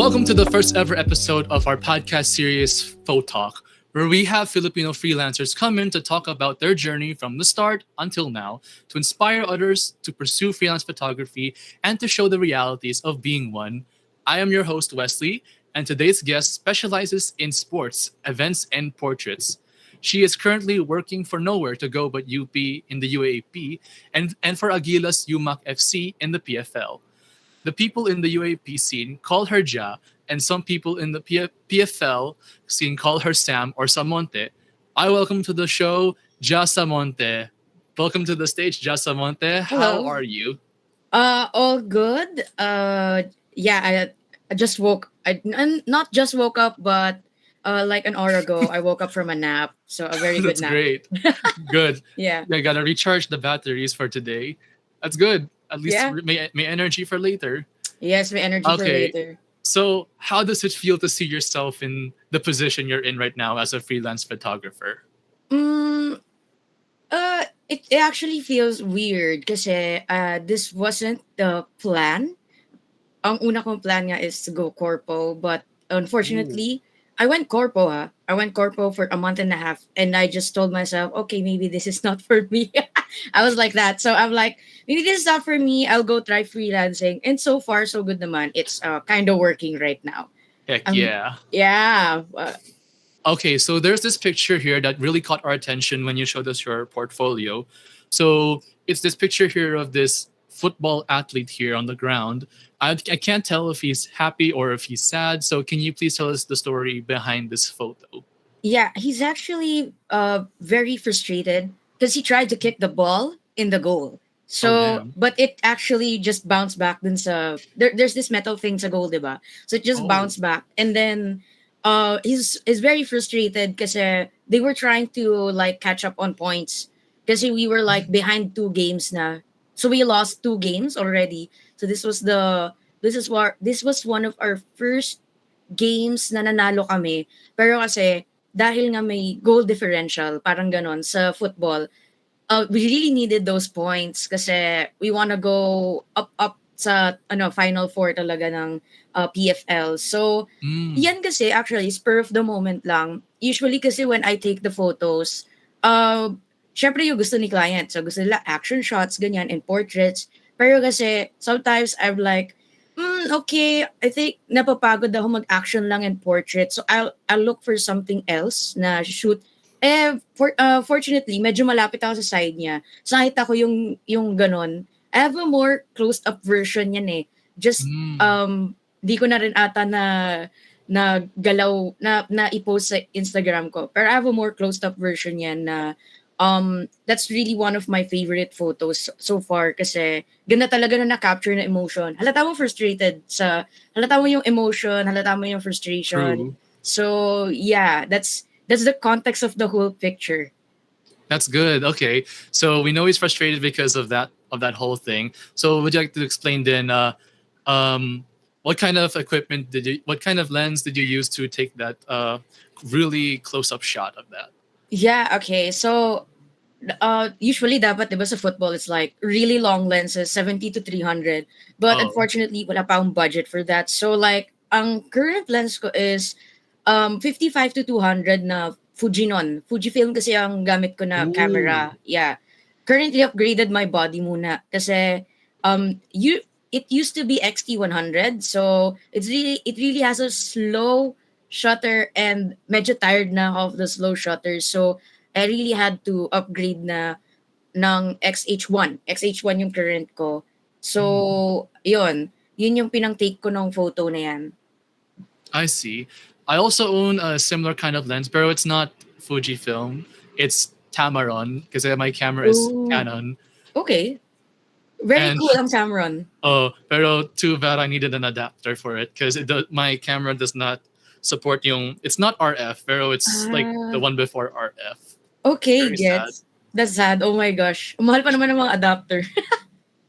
Welcome to the first ever episode of our podcast series, Photo Talk, where we have Filipino freelancers come in to talk about their journey from the start until now, to inspire others to pursue freelance photography and to show the realities of being one. I am your host, Wesley, and today's guest specializes in sports, events, and portraits. She is currently working for nowhere to go but UP in the UAP and for Agilas UMAC FC in the PFL. The people in the UAP scene call her Ja, and some people in the PFL scene call her Sam or Samonte. I welcome to the show Ja Samonte. Welcome to the stage, Ja Samonte. How Hello. are you? All good. Yeah, I just not just woke up, but like an hour ago, I woke up from a nap. So a very good That's nap. great. Good. Yeah. I gotta recharge the batteries for today. That's good. At least Yeah. may energy for later. Yes, my energy for Okay. later. So, how does it feel to see yourself in the position you're in right now as a freelance photographer? Mm, it actually feels weird kasi this wasn't the plan. Ang una kong plan nga is to go corpo, but Ooh. unfortunately, I went corpo ha. I went corpo for a month and a half, and I just told myself, okay, maybe this is not for me. I was like that. So I'm like, maybe this is not for me. I'll go try freelancing. And so far, so good naman. It's kind of working right now. Heck Um, yeah. yeah. Okay, so there's this picture here that really caught our attention when you showed us your portfolio. So it's this picture here of this football athlete here on the ground. I can't tell if he's happy or if he's sad. So can you please tell us the story behind this photo? Yeah, he's actually very frustrated because he tried to kick the ball in the goal. Oh, So, damn. but it actually just bounced back dun sa there's this metal thing sa goal, diba? So it just Oh. bounced back, and then he's very frustrated because they were trying to like catch up on points because we were like behind two games na. So we lost two games already. So this was one of our first games na nanalo kami. Pero kasi dahil nga may goal differential, parang ganon sa football, we really needed those points kasi we wanna go up sa final four talaga ng PFL. So, Mm. yan kasi actually spur of the moment lang. Usually kasi when I take the photos, syempre yung gusto ni client. So, gusto nila action shots, ganyan, and portraits. Pero kasi sometimes I'm like, okay, I think napapagod ako mag-action lang and portrait. So I'll look for something else na shoot. Fortunately, medyo malapit ako sa side niya. So nakita ko yung ganon. I have a more closed up version yan eh. Just Mm. di ko na rin ata na galaw na i-post sa Instagram ko. Pero I have a more closed up version yan na that's really one of my favorite photos so far kasi ganda talaga na na-capture na emotion. Halata mo yung emotion, halata mo yung frustration. True. So, yeah, that's the context of the whole picture. That's good. Okay. So we know he's frustrated because of that whole thing. So would you like to explain then um what kind of equipment what kind of lens did you use to take that really close up shot of that? Yeah, okay. So, usually dapat 'di ba sa football it's like really long lenses, 70 to 300. But Oh. unfortunately, wala pa akong budget for that. So like ang current lens ko is 55 to 200 na Fujinon. Fujifilm kasi ang gamit ko na Ooh. camera. Yeah. Currently upgraded my body muna kasi it used to be XT100. So it really has a slow shutter and medyo tired na ako of the slow shutter. So I really had to upgrade na ng XH1. XH1 yung current ko. Mm, So, yun. Yun yung pinang-take ko ng photo na yan. I see. I also own a similar kind of lens, but it's not Fujifilm. It's Tamron because my camera is Oh, Canon. okay. Very And cool ang Tamron. pero too bad I needed an adapter for it because my camera does not support yung. It's not RF, pero it's like the Ah, one before RF. okay, Very sad. gets. That's sad. Oh my gosh. Ang mahal pa naman ng mga adapter.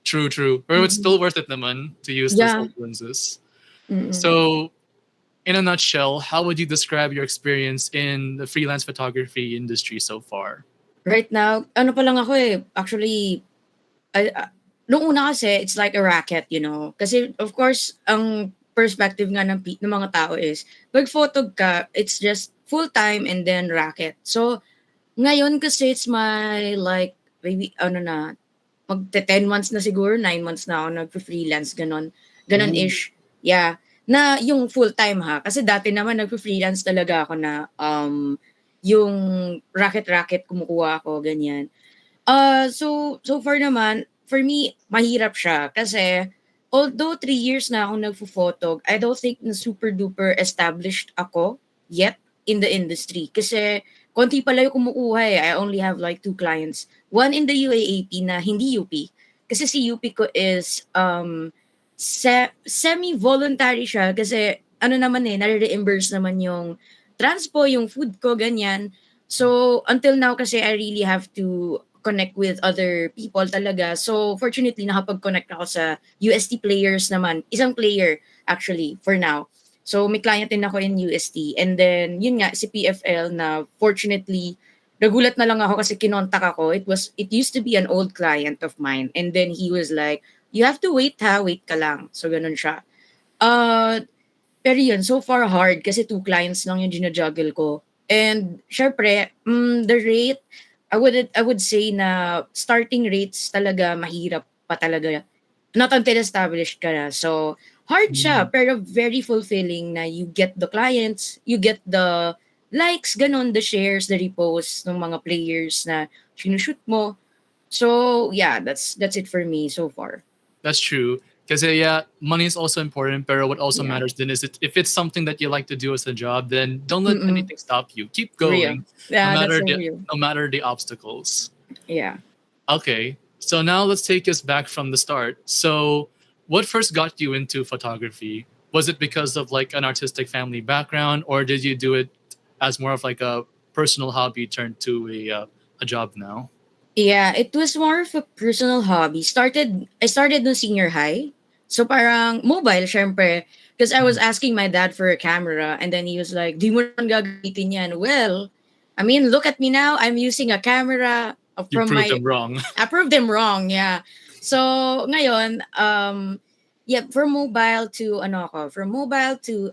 True, true. Pero it's Mm-mm. still worth it naman to use those Yeah. old lenses. Mm-mm. So, in a nutshell, how would you describe your experience in the freelance photography industry so far? Right now, ano pa lang ako eh. Actually, nung una kasi, it's like a racket, you know. Kasi, of course, ang perspective nga ng mga tao is, pag photog ka, it's just full-time and then racket. So, ngayon kasi it's my like, maybe, ano na, magte 10 months na siguro, 9 months na ako nagfe-freelance, gano'n. Ooh. Gano'n-ish. Yeah. Na yung full-time ha. Kasi dati naman nagfe-freelance talaga ako na yung racket-racket kumukuha ako, ganyan. So far naman, for me, mahirap siya kasi although 3 years na ako nagfo-photog, I don't think na super duper established ako yet in the industry. Kasi konti pala yung kumukuha eh. I only have like 2 clients. One in the UAAP na hindi UP. Kasi si UP ko is semi-voluntary siya kasi ano naman eh, nare-reimburse naman yung transpo, yung food ko, ganyan. So, until now kasi I really have to connect with other people talaga. So, fortunately, nakapag-connect ako sa UST players naman. Isang player, actually, for now. So, may client din ako in UST. And then, yun nga, si PFL na fortunately, nagulat na lang ako kasi kinontak ako. It used to be an old client of mine. And then he was like, you have to wait ha, wait ka lang. So, ganun siya. Uh, pero yun, so far hard kasi 2 clients lang yung gina-juggle ko. And syempre, the rate, I would say na starting rates talaga mahirap pa talaga. Not until established ka na. So, hard siya, Mm. pero very fulfilling na you get the clients, you get the likes, ganun, the shares, the reposts ng mga players na sinushoot mo. So, yeah, that's it for me so far. That's true. Because yeah, money is also important, but what also Yeah. matters then is if it's something that you like to do as a job, then don't let Mm-mm. anything stop you. Keep Real. going, Yeah, that's so real. no matter the obstacles. Yeah. Okay, so now let's take us back from the start. So, what first got you into photography? Was it because of like an artistic family background, or did you do it as more of like a personal hobby turned to a job now? Yeah, it was more of a personal hobby. I started no senior high. So parang mobile, syempre. Because I was Mhm. asking my dad for a camera and then he was like, di mo naman gagamitin yan. Well, I mean, look at me now. I'm using a camera You from proved my, them wrong. I proved them wrong, yeah. So, ngayon, yeah, from mobile to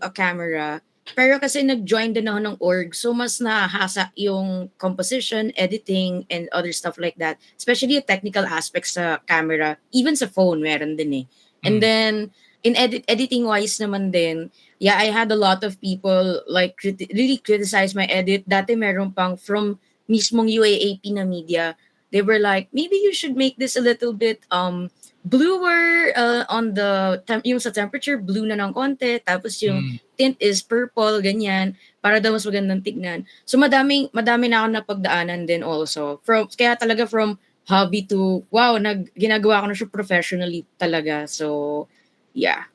a camera. Pero kasi nag-join din ako ng org, so mas nahasa yung composition, editing, and other stuff like that. Especially yung technical aspects sa camera. Even sa phone, meron din eh. And Mm. then, in editing-wise naman din, yeah, I had a lot of people like really criticize my edit. Dati meron pang from mismong UAAP na media. They were like, maybe you should make this a little bit bluer on the yung sa temperature blue na ng konti tapos yung Mm. tint is purple ganyan para daw mas magandang tignan. So madami na ako napagdaanan din also. Kaya talaga from hobby to wow, ginagawa ko na siya professionally talaga. So yeah.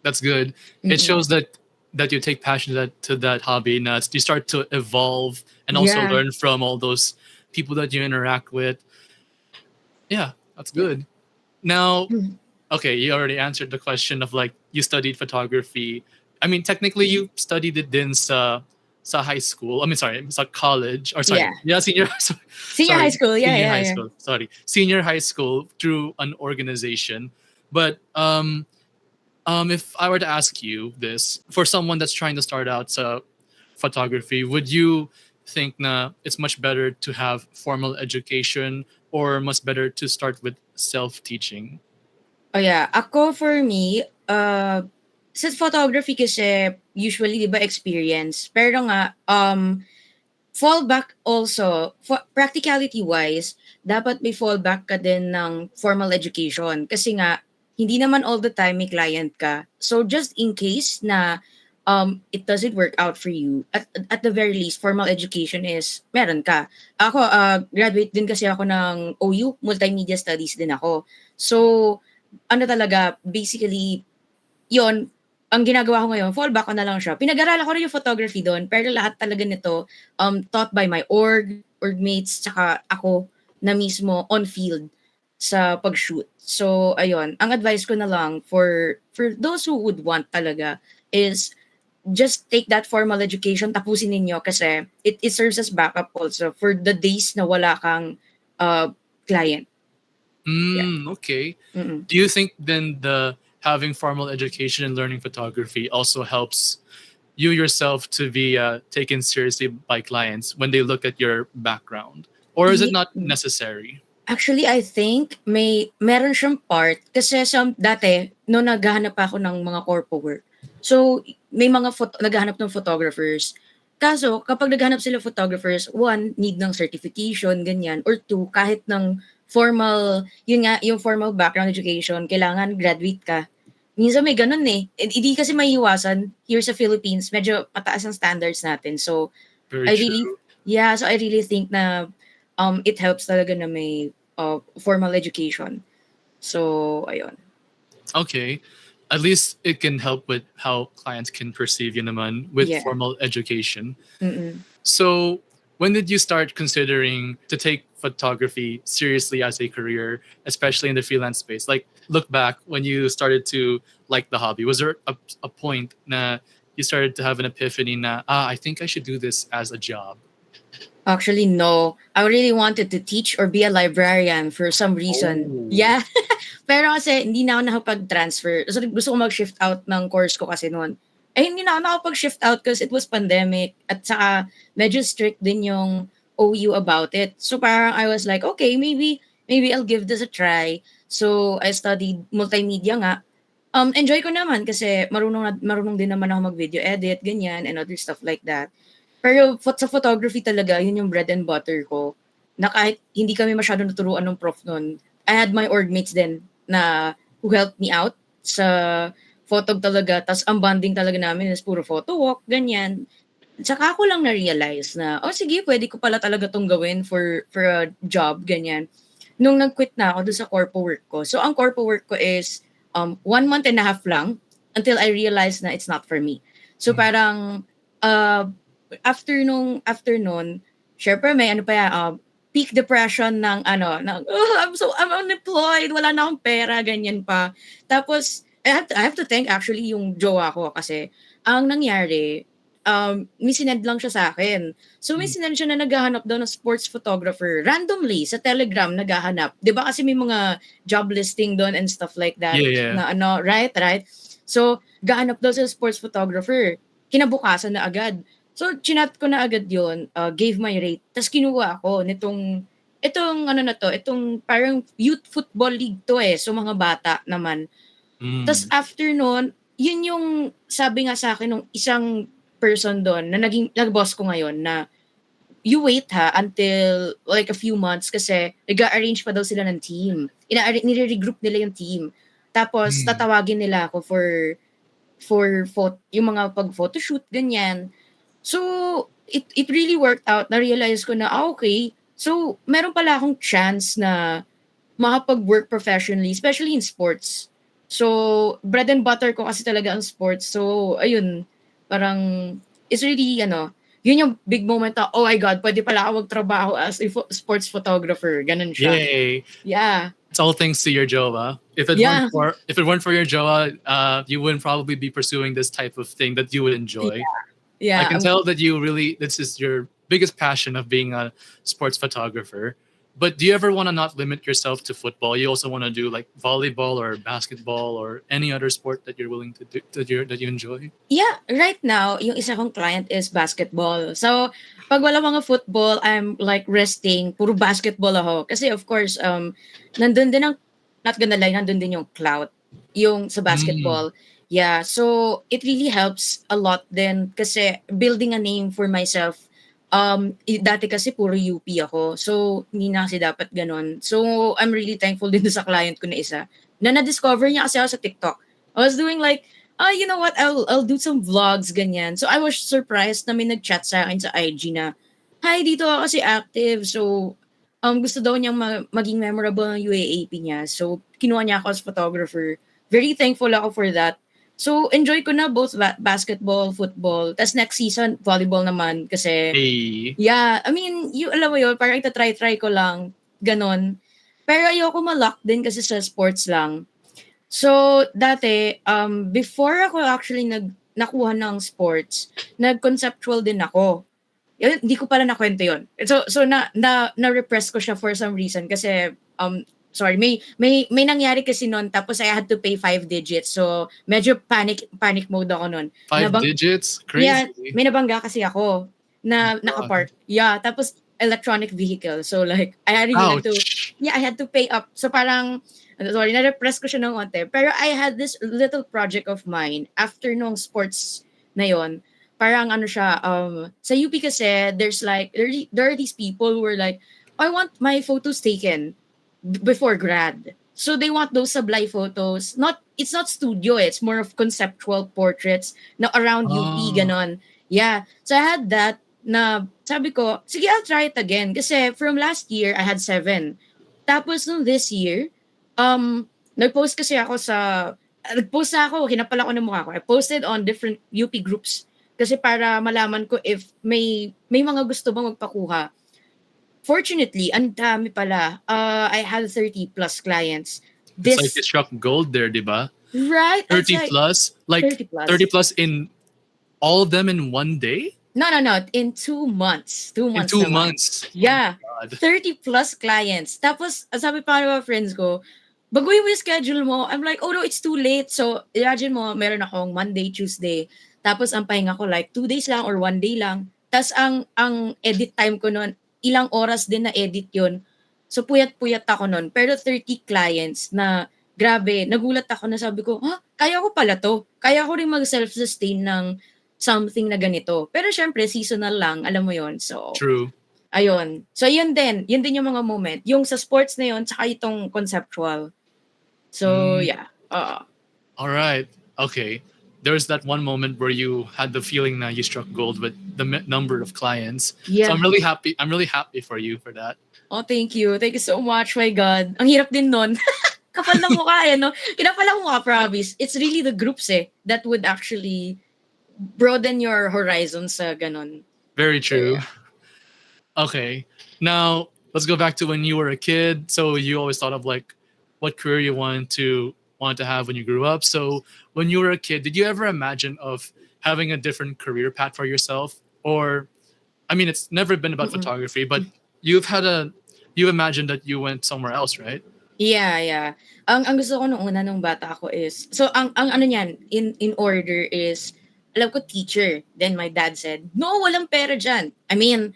That's good. It Mm-mm. shows that you take passion to that hobby, and you start to evolve and also Yeah. learn from all those people that you interact with. Yeah, that's Yeah. good. Now, Mhm. okay, you already answered the question of like you studied photography. I mean, technically, you studied it in sa high school. I mean, sorry, sa college or sorry, Yeah. yeah, senior. Sorry, Senior high school. Yeah, senior yeah, high yeah. school. Sorry, senior high school through an organization. But if I were to ask you this for someone that's trying to start out photography, would you think na it's much better to have formal education or much better to start with self-teaching? Oh yeah, ako for me, sa photography kasi usually 'di ba experience. Pero nga fallback also practicality wise, dapat may fallback ka din ng formal education kasi nga hindi naman all the time may client ka. So just in case na it doesn't work out for you, at the very least formal education is meron ka. Ako graduate din kasi ako ng OU, multimedia studies din ako. So ano talaga, basically, yon ang ginagawa ko ngayon, fallback ko na lang siya. Pinag-aralan ko rin yung photography doon, pero lahat talaga nito taught by my orgmates, tsaka ako na mismo on field sa pag-shoot. So, ayun, ang advice ko na lang for those who would want talaga is just take that formal education, tapusin ninyo kasi it serves as backup also for the days na wala kang uh, client. Yeah. Okay. Mm-mm. Do you think then the having formal education and learning photography also helps you yourself to be taken seriously by clients when they look at your background? Or is it Ye- not necessary? Actually, I think meron siyang part kasi dati no naghahanap ako ng mga corpo work. So may mga naghahanap ng photographers. Kaso kapag naghahanap sila photographers, one, need ng certification, ganyan. Or two, kahit ng formal, yun nga, yung formal background education, kailangan graduate ka. Minsan may ganun eh. Hindi kasi maiiwasan here sa Philippines, medyo mataas ang standards natin. So Very I really, true. yeah, so I really think na it helps talaga na may formal education. So, ayun. Okay. At least it can help with how clients can perceive you naman with Yeah. formal education. Mm-mm. So, when did you start considering to take photography seriously as a career, especially in the freelance space? Like, look back when you started to like the hobby. Was there a point na you started to have an epiphany na, I think I should do this as a job? Actually, no. I really wanted to teach or be a librarian for some reason. Oh. Yeah. Pero kasi hindi na ako nakapag-transfer. So gusto ko mag-shift out ng course ko kasi noon. Eh hindi na ako nakapag-shift out because it was pandemic at saka medyo strict din yung OU about it. So parang I was like, okay, maybe I'll give this a try. So I studied multimedia nga. Enjoy ko naman kasi marunong din naman ako mag-video edit, ganyan, and other stuff like that. Pero sa photography talaga, yun yung bread and butter ko. Na kahit hindi kami masyado naturuan ng prof nun, I had my org mates din na who helped me out sa photog talaga. Tapos ang bonding talaga namin is puro photo walk, ganyan. Tsaka ako lang na-realize na, oh sige, pwede ko pala talaga tong gawin for a job, ganyan. Nung nag-quit na ako doon sa corpo work ko. So ang corpo work ko is 1 month and a half lang until I realized na it's not for me. So parang uh, after nun, syempre may ano pa yan, peak depression ng I'm unemployed, wala na akong pera, ganyan pa. Tapos, I have to thank actually yung jowa ko kasi ang nangyari, may sinend lang siya sa akin. So, may sinend siya na naghahanap daw ng sports photographer. Randomly, sa Telegram, naghahanap. Di ba kasi may mga job listing doon and stuff like that. Yeah. Na right? So, gahanap daw sa sports photographer. Kinabukasan na agad. So, chinat ko na agad yun, gave my rate. Tapos kinuha ako itong parang youth football league to eh. So, mga bata naman. Tapos after nun, yun yung sabi nga sa akin ng isang person doon na nag-boss ko ngayon na you wait until like a few months kasi nag-arrange pa daw sila ng team. Nire-regroup nila yung team. Tapos tatawagin nila ako for yung mga pag-photoshoot, ganyan. So, it really worked out. Na-realize ko na, okay. So, meron pala akong chance na makapag-work professionally, especially in sports. So, bread and butter ko kasi talaga ang sports. So, ayun, parang, it's really, yun yung big moment na, oh my God, pwede pala ako magtrabaho as a sports photographer. Ganun siya. Yay. Yeah. It's all thanks to your Joa. If it weren't for your Joa, you wouldn't probably be pursuing this type of thing that you would enjoy. Yeah. I can tell that this is your biggest passion of being a sports photographer. But do you ever want to not limit yourself to football? You also want to do like volleyball or basketball or any other sport that you're willing to do that you enjoy? Yeah, right now, yung isa kong client is basketball. So, pag wala mga football, I'm like resting. Puro basketball ako. Kasi of course, nandun din not gonna lie, nandun din yung clout. Yung sa basketball. Yeah, so it really helps a lot din kasi building a name for myself. Dati kasi puro UP ako. So, hindi na kasi dapat ganon. So, I'm really thankful din sa client ko na isa. Na na-discover niya kasi ako sa TikTok. I was doing like, you know what, I'll do some vlogs, ganyan. So, I was surprised na may nag-chat sa akin sa IG na, hi, dito ako kasi active. So, gusto daw niyang maging memorable ang UAAP niya. So, kinuha niya ako as photographer. Very thankful ako for that. So, enjoy ko na both basketball, football. Tapos next season, volleyball naman. Kasi, yeah, I mean, alam mo yun, parang try ko lang. Ganon. Pero ayoko ma-lock din kasi sa sports lang. So, dati, before ako actually nakuha ng sports, nag-conceptual din ako. Hindi ko pala nakwento yun. So na-repress ko siya for some reason kasi sorry, may nangyari kasi noon tapos I had to pay 5 digits. So, medyo panic mode ako noon. 5 digits? Yeah, Crazy. may nabangga kasi ako Oh na my God. nakapark. Yeah, tapos electronic vehicle. So like I really had to Ouch. I had to pay up. So parang sorry, na-repress ko siya ng konti. Pero I had this little project of mine after nung sports na yon. Parang ano siya, sa UP kasi, there's like, there are these people who were like, I want my photos taken before grad. So they want those sablay photos. It's not studio, it's more of conceptual portraits na around UP, Oh, ganon. Yeah. So I had that na sabi ko, sige, I'll try it again. Kasi from last year, I had 7. Tapos nung this year, nag-post kasi ako nag-post na ako, hinapal ako ng mukha ko. I posted on different UP groups kasi para malaman ko if may mga gusto bang magpakuha. Fortunately, ang dami pala. I had 30 plus clients. it's like you This, struck gold there, diba? right? It's 30 like plus? Like 30 plus. 30 plus in all of them in one day? No. In 2 months. 2 months In 2 naman. months? Yeah. God. 30 plus clients. Tapos, sabi pa ng mga friends ko, baguhin mo yung schedule mo. I'm like, oh no, it's too late. So, imagine mo, meron akong Monday, Tuesday. Tapos, ang pahinga ko like 2 days lang or 1 day lang. Tapos, ang edit time ko noon, ilang oras din na edit yun. So, puyat-puyat ako noon. Pero 30 clients na, grabe, nagulat ako na sabi ko, kaya ko pala to. Kaya ko rin mag-self-sustain ng something na ganito. Pero syempre, seasonal lang, alam mo yon. So, True. ayun. So, yun din yung mga moment. Yung sa sports na yun, tsaka itong conceptual. So, yeah. All right. Okay. There's that one moment where you had the feeling that you struck gold with the number of clients. Yeah. So I'm really happy. I'm really happy for you for that. Oh, thank you. Thank you so much. My God. Ang hirap din nun. Kapal ng mukha, no? Kinapal ang mukha, promise. It's really the groups that would actually broaden your horizons sa ganon. Very true. Yeah. Okay. Now let's go back to when you were a kid. So you always thought of like what career you wanted to have when you grew up. So when you were a kid, did you ever imagine of having a different career path for yourself? Or I mean, it's never been about photography, but you imagined that you went somewhere else, right? Yeah. Ang gusto ko nung una nung bata ako is, so ang ano niyan, in order is, alam ko teacher. Then my dad said, no, walang pera dyan. I mean,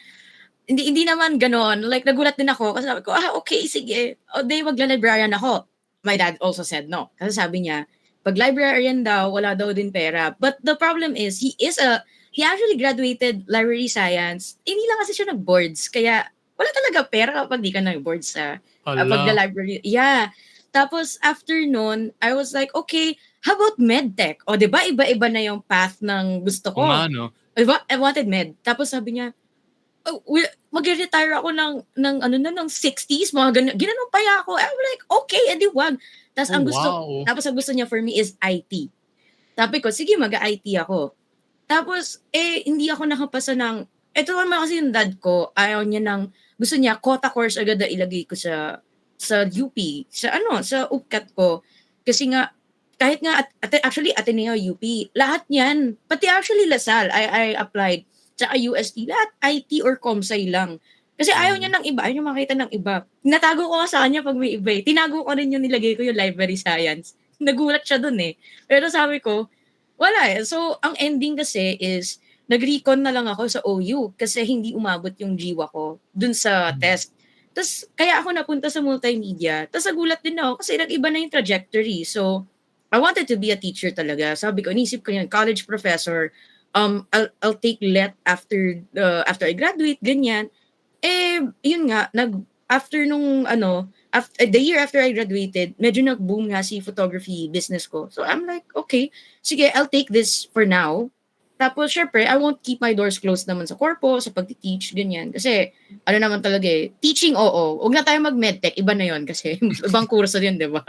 hindi naman ganon. Like, nagulat din ako kasi sabi ko, okay, sige. O, di magla-librarian ako. My dad also said no. Kasi sabi niya, pag librarian daw, wala daw din pera. But the problem is, he actually graduated library science. Hindi lang kasi siya nag-boards. Kaya, wala talaga pera kapag di ka nag-boards sa pag-library. Yeah. Tapos, after nun, I was like, okay, how about medtech? O, di ba, iba-iba na yung path ng gusto ko. No? I wanted med. Tapos sabi niya, mag-retire ako ng 60s, mga ginanon pa ako. I'm like, okay, edi wag. Tapos ang gusto niya for me is IT. Sabi ko, sige, mag-IT ako. Tapos, hindi ako nakapasa ng, ito naman kasi yung dad ko, ayaw niya gusto niya, quota course agad na ilagay ko sa UP, sa UPCAT ko. Kasi nga, kahit nga, actually, Ateneo, UP, lahat yan, pati actually Lasal, I applied, tsaka UST, lahat IT or Comsci lang. Kasi ayaw niya ng iba, ayaw niya makita ng iba. Natago ko sa kanya pag may iba. Tinago ko rin yung nilagay ko yung library science. Nagulat siya dun Pero sabi ko, wala So, ang ending kasi is, nag-recon na lang ako sa OU kasi hindi umabot yung jiwa ko dun sa test. Tapos, kaya ako napunta sa multimedia. Tapos, nagulat din ako kasi nag-iba na yung trajectory. So, I wanted to be a teacher talaga. Sabi ko, inisip ko yan, college professor, I'll take let after I graduate, ganyan. Yun nga, after the year after I graduated, medyo nag-boom nga si photography business ko. So I'm like, okay, sige, I'll take this for now. Tapos, syempre, I won't keep my doors closed naman sa corpo, sa pag-teach, ganyan. Kasi, naman talaga teaching, oo. Huwag na tayo mag-medtech, iba na yon kasi ibang kurso din, di ba?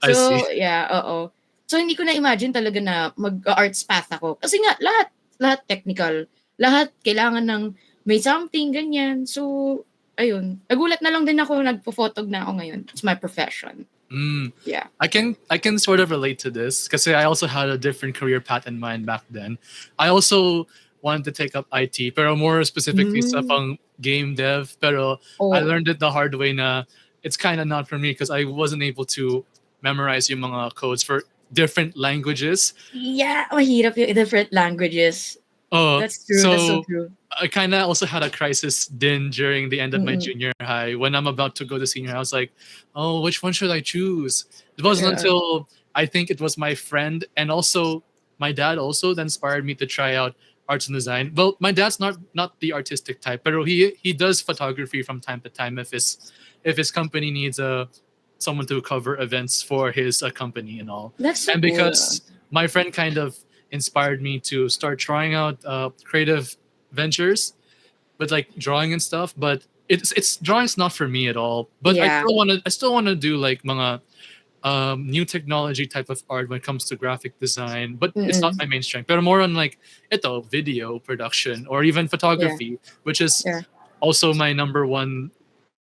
So, yeah, oo. So, hindi ko na-imagine talaga na mag-arts path ako. Kasi nga, lahat technical. Lahat kailangan ng may something, ganyan. So, ayun. Nagulat na lang din ako, nagpo-photog na ako ngayon. It's my profession. Yeah. I can sort of relate to this because I also had a different career path in mind back then. I also wanted to take up IT, pero more specifically sa pang game dev. Pero I learned it the hard way na it's kind of not for me because I wasn't able to memorize yung mga codes for different languages. Yeah, mahirap yung different languages. That's true. That's so So true. I kind of also had a crisis then during the end of my Mm-mm. junior high when I'm about to go to senior high. I was like, oh, which one should I choose? It wasn't Yeah. until I think it was my friend and also my dad also that inspired me to try out arts and design. Well, my dad's not the artistic type, but he does photography from time to time if his company needs someone to cover events for his company and all. That's so And cool. because my friend kind of inspired me to start trying out creative ventures with like drawing and stuff, but it's drawing's not for me at all. But Yeah. I still want to do like mga new technology type of art when it comes to graphic design, but it's not Mm-mm. my main strength. But more on like ito video production or even Yeah. photography, which is Yeah. also my number one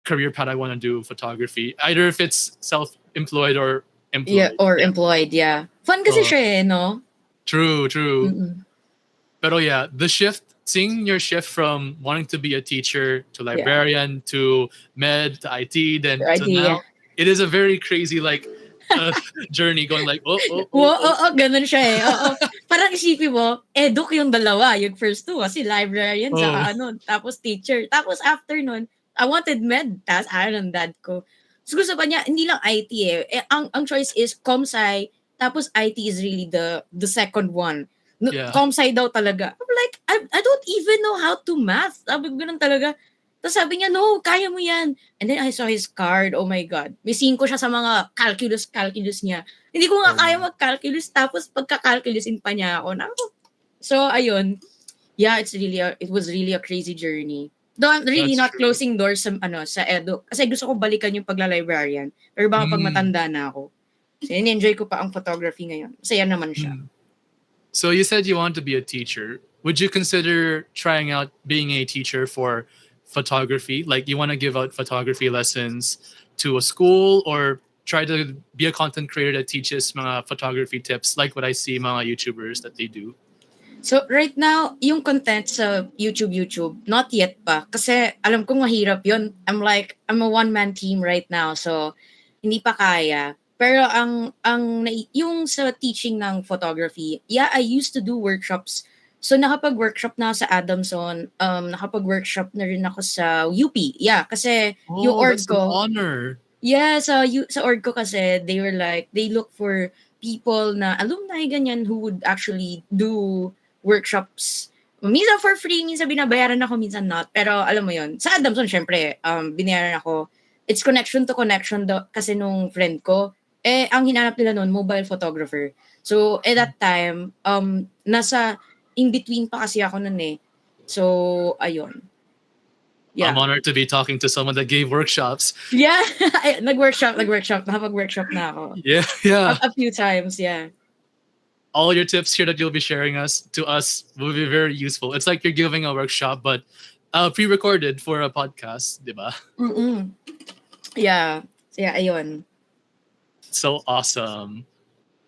career path. I want to do photography, either if it's self-employed or Yeah. employed. Or Yeah. employed. Yeah. Fun kasi Uh, siya eh, no? true. Mm-mm. But oh yeah, the shift, seeing your shift from wanting to be a teacher to Yeah. librarian to med to IT, then The to idea. now, it is a very crazy like uh, journey going like Oo, ganun siya eh. Oo. Parang isipin mo, eduk yung dalawa. Yung first two, kasi librarian oh sa ano, tapos teacher. Tapos after nun, I wanted med. Tapos ayaw ng dad ko. So gusto pa niya, hindi lang IT eh. Ang choice is ComSci, tapos IT is really the second one. No, yeah. ComSci daw talaga. I'm like, I don't even know how to math. Sabi ko ganun talaga. Tapos sabi niya, no, kaya mo yan. And then I saw his card. Oh my God. May 5 siya sa mga calculus niya. Hindi ko nga Oh, kaya no. mag-calculus. Tapos pagka-calculusin pa niya ako. So, ayun. Yeah, it was really a crazy journey. Though I'm really That's not true. closing doors sa edu. Kasi gusto ko balikan yung pagla-librarian. Pero baka pag matanda na ako. So, enjoy ko pa ang photography ngayon. Masaya naman siya. So you said you want to be a teacher. Would you consider trying out being a teacher for photography? Like you want to give out photography lessons to a school or try to be a content creator that teaches mga photography tips like what I see mga YouTubers that they do? So, right now, yung content sa YouTube, not yet pa. Kasi alam kong mahirap yun. I'm a one-man team right now. So, hindi pa kaya. Pero yung sa teaching ng photography, yeah, I used to do workshops. So, nakapag-workshop na ako sa Adamson. Nakapag-workshop na rin ako sa UP. Yeah, kasi yung Oh, org that's an ko, honor. yeah, sa org ko kasi, they look for people na alumni ganyan who would actually do workshops. Minsan for free, minsan binabayaran ako, minsan not. Pero alam mo yon sa Adamson, syempre, binayaran ako. It's connection to connection kasi nung friend ko. Ang hinanap nila noon, mobile photographer. So, at that time, nasa in-between pa kasi ako noon eh. So, ayun. Yeah. I'm honored to be talking to someone that gave workshops. Yeah, nag-workshop, nakapag-workshop na ako. Yeah. A few times, yeah. All your tips here that you'll be sharing to us will be very useful. It's like you're giving a workshop, but pre-recorded for a podcast, diba? Yeah. So, yeah, ayun. So awesome.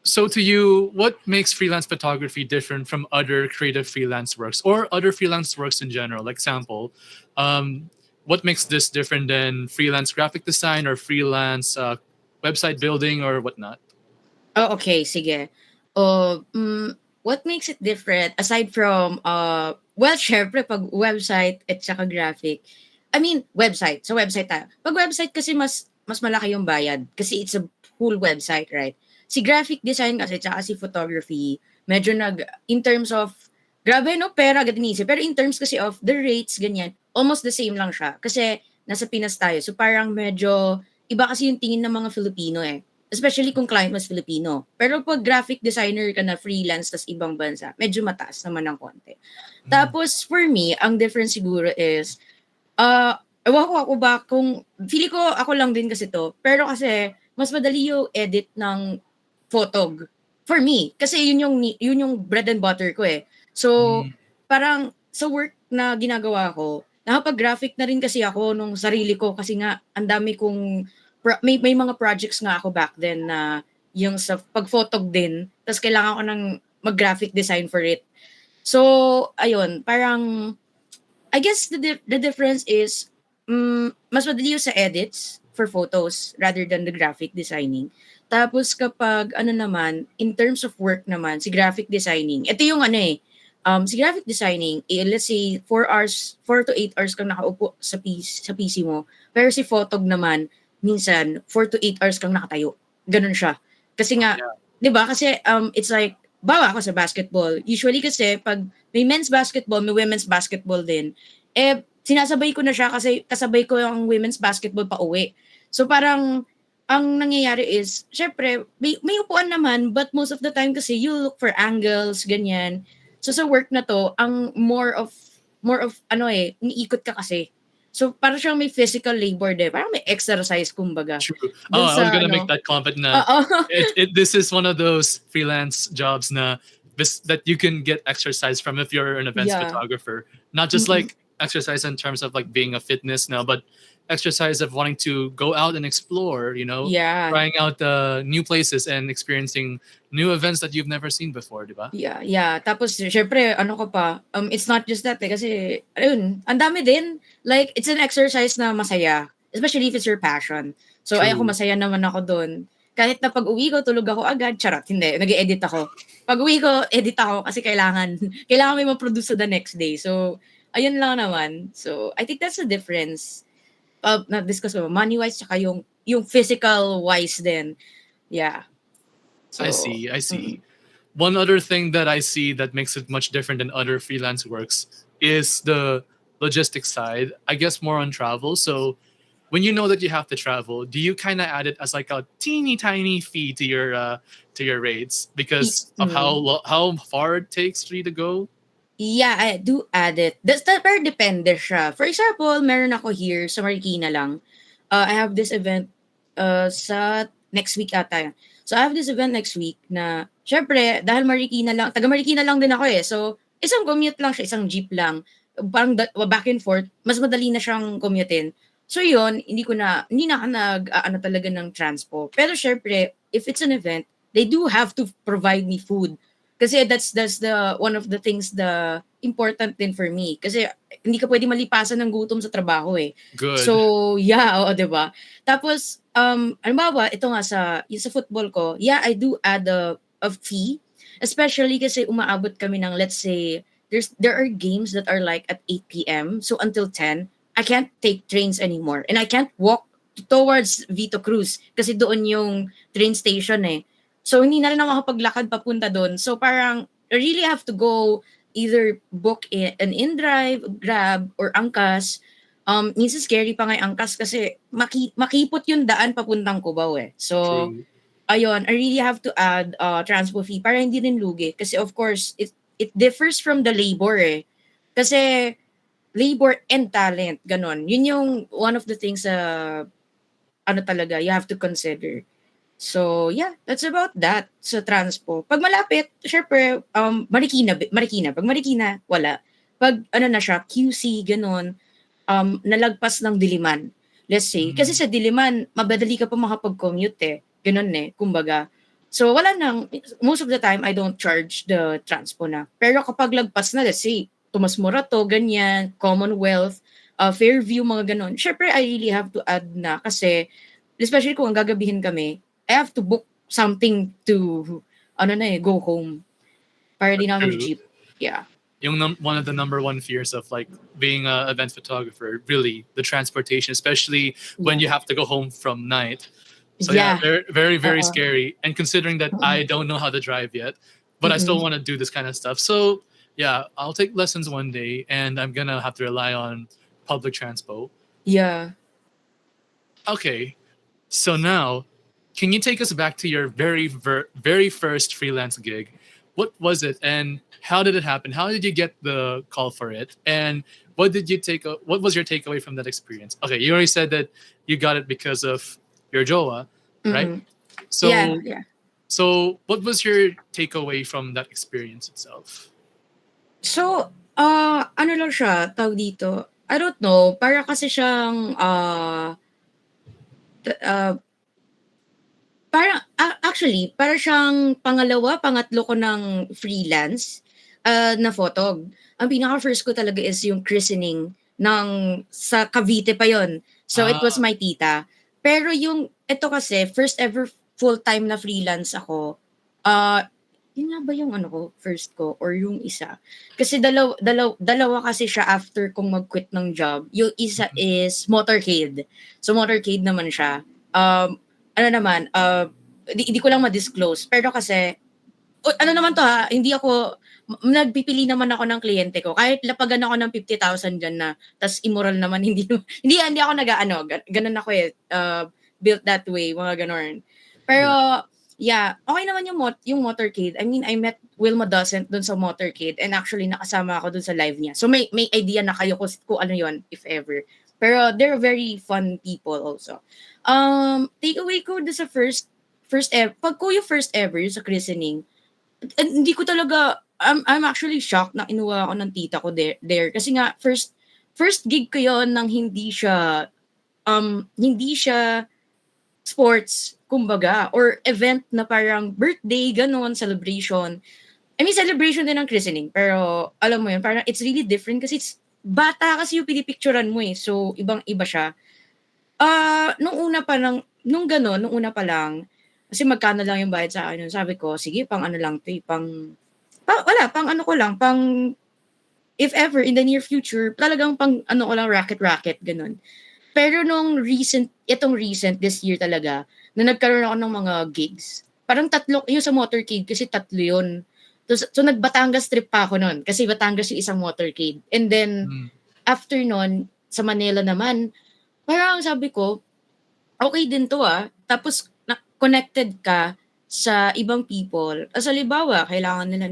So to you, what makes freelance photography different from other creative freelance works or other freelance works in general? Like example, what makes this different than freelance graphic design or freelance website building or whatnot? Oh, okay, sige. What makes it different aside from well, syempre pag website at saka graphic. I mean, website. So website tayo. Pag website kasi mas malaki yung bayad kasi it's a full website, right? Si graphic design kasi tsaka si photography, medyo in terms of, grabe no, pera agad inisip. Pero in terms kasi of the rates, ganyan, almost the same lang siya. Kasi nasa Pinas tayo. So parang medyo, iba kasi yung tingin ng mga Filipino eh. Especially kung client mas Filipino. Pero pag graphic designer ka na freelance tas ibang bansa, medyo mataas naman ng konti. Tapos for me, ang difference siguro is, ewan ko ako ba kung, feeling ko ako lang din kasi to, pero kasi mas madali yung edit ng photog for me kasi yun yung bread and butter ko eh. So parang sa work na ginagawa ko, nakapag-graphic na rin kasi ako nung sarili ko kasi nga ang dami kong may mga projects nga ako back then na yung sa pag-photog din, tapos kailangan ko ng mag-graphic design for it. So ayun, parang I guess the difference is mas madali yung sa edits for photos rather than the graphic designing. Tapos kapag ano naman, in terms of work naman, si graphic designing, ito yung ano eh, si graphic designing, let's say 4 hours, 4 to 8 hours kang nakaupo sa PC mo. Pero si photog naman, minsan 4 to 8 hours kang nakatayo. Ganun siya. Kasi nga, Yeah. 'di ba? Kasi it's like bawa ako sa basketball. Usually kasi pag may men's basketball, may women's basketball din. Sinasabay ko na siya kasi kasabay ko yung women's basketball pa uwi. So parang ang nangyayari is, syempre, may upuan naman, but most of the time kasi you look for angles, ganyan. So sa work na to, ang more of ano iniikot ka kasi. So parang siyang may physical labor din. Parang may exercise kumbaga. True. Dun I was sa gonna make ano, that comment na oo. this is one of those freelance jobs na that you can get exercise from if you're an events Yeah. photographer. Not just Mm-mm. like exercise in terms of like being a fitness now, but exercise of wanting to go out and explore, Yeah. trying out new places and experiencing new events that you've never seen before, di ba? Yeah. Tapos syempre ano ko pa, it's not just that kasi ayun, ang dami din. Like it's an exercise na masaya, especially if it's your passion. So ay ako True. masaya naman ako doon. Kahit na pag-uwi ko tulog ako agad, charot, hindi, nag-e-edit ako. Pag-uwi ko, edit ako kasi kailangan kailangan may ma-produce sa the next day. So ayun lang naman. So I think that's the difference. Na-discuss ko money-wise tsaka yung physical-wise din. Yeah. I So, see. I see. mm. One other thing that I see that makes it much different than other freelance works is the logistics side. I guess more on travel. So when you know that you have to travel, do you kind of add it as like a teeny tiny fee to your rates because of how far it takes for you to go? Yeah, I do add it. That pero depende siya. For example, meron ako here sa Marikina lang. I have this event sa next week ata. So I have this event next week na syempre dahil Marikina lang, taga Marikina lang din ako eh. So isang commute lang siya, isang jeep lang. Parang back and forth, mas madali na siyang commutein. So yun, hindi na ako ano talaga ng transpo. Pero syempre, if it's an event, they do have to provide me food. Kasi that's the one of the things the important din for me. Kasi hindi ka pwede malipasan ng gutom sa trabaho eh. Good. So, yeah, oo, 'di ba? Tapos halimbawa, ito nga yung sa football ko, yeah, I do add a fee, especially kasi umaabot kami ng, let's say, there are games that are like at 8 p.m. So until 10, I can't take trains anymore and I can't walk towards Vito Cruz kasi doon yung train station eh. So hindi na rin ako makapaglakad papunta doon. So parang I really have to go either book an in-drive, Grab, or Angkas. Minsan scary pa nga yung Angkas kasi makipot yung daan papuntang Cubao eh. So True. ayun, I really have to add transpo fee para hindi rin lugi. Kasi of course, it differs from the labor eh. Kasi labor and talent, ganon. Yun yung one of the things ano talaga, you have to consider. So, yeah, that's about that sa transpo. Pag malapit, syempre, Marikina. Pag Marikina, wala. Pag ano na siya, QC, ganon, nalagpas ng Diliman. Let's say. Kasi sa Diliman, mabadali ka pa makapag-commute eh. Ganon eh, kumbaga. So, wala nang, most of the time, I don't charge the transpo na. Pero kapag lagpas na, let's say, Tomas Morato, ganyan, Commonwealth, Fairview, mga ganon. Syempre, I really have to add na kasi, especially kung ang gagabihin kami, I have to book something to, go home. Para di na ako True. jeep. Yeah. One of the number one fears of like being an event photographer, really the transportation, especially when you have to go home from night. So yeah, very very, very scary. And considering that I don't know how to drive yet, but I still want to do this kind of stuff. So yeah, I'll take lessons one day, and I'm gonna have to rely on public transport. Yeah. Okay, so now, can you take us back to your very first freelance gig? What was it, and how did it happen? How did you get the call for it, and what did you what was your takeaway from that experience? Okay, you already said that you got it because of your jowa, right? So Yeah. so what was your takeaway from that experience itself? So, ano lang siya, tawag dito, I don't know, para kasi siyang, parang actually, para siyang pangatlo ko ng freelance, na photog. Ang pinaka-first ko talaga is yung christening sa Cavite pa yon. So, it was my tita. Pero yung ito kasi first ever full-time na freelance ako, ah, yun nga ba yung ano ko, first ko or yung isa? Kasi dalawa kasi siya after kong mag-quit ng job. Yung isa Mhm. is motorcade. So motorcade naman siya. Ano naman, di ko lang ma-disclose. Pero kasi, ano naman 'to ha, hindi ako nagpipili naman ako ng kliyente ko. Kahit lapagan ako ng 50,000 diyan na ta's immoral naman, hindi ako nag-aano, gano'n ako, built that way, mga gano'n. Pero Yeah. yeah, okey naman yung motorcade. I mean, I met Wilma Docent dun sa motorcade and actually nakasama ako dun sa live niya. So may idea na kayo kung ano yon if ever. Pero they're very fun people also. Takeaway ko dun sa first ever 'pag ko yung first ever yung sa christening, hindi ko talaga I'm actually shocked na kinuha ako ng tita ko there kasi nga first gig ko yon ng hindi siya sports kumbaga or event na parang birthday gano'n, celebration. I mean celebration din ng christening pero alam mo yun parang it's really different kasi bata kasi yung pinipicturan mo, eh, so ibang-iba siya. Nung gano'n, nung una pa lang, kasi magkano lang yung bayad sa akin nun, sabi ko, "Sige pang ano lang 'to, eh, wala pang ano ko lang, pang if ever in the near future talagang pang ano ko lang racket-racket," gano'n. Pero itong recent this year talaga na nagkaroon ako ng mga gigs, parang tatlo yung sa motorcade kasi tatlo yun. So nag-Batangas trip pa ako nun kasi Batangas yung isang motorcade and then Mm. after nun sa Manila naman, parang sabi ko, "Okey din 'to, tapos connected ka sa ibang people. As halimbawa, kailangan nila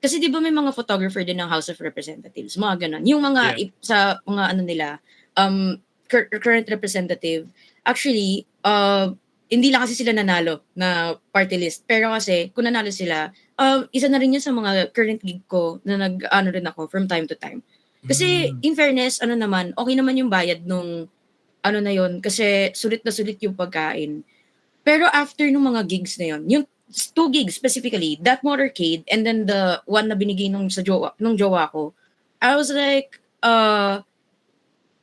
kasi 'di ba may mga photographer din ng House of Representatives, mga gano'n. Yung mga Yeah. sa mga ano nila, current representative, actually, hindi lang kasi sila nanalo na party list. Pero kasi kung nanalo sila, isa na rin 'yun sa mga current gig ko na nag-aano rin ako from time to time. Kasi Hmm. in fairness, ano naman, okey naman yung bayad nung ano na yun, kasi sulit na sulit yung pagkain. Pero after nung mga gigs na yun, yung 2 gigs specifically, that motorcade and then the one na binigay nung jowa ko, I was like,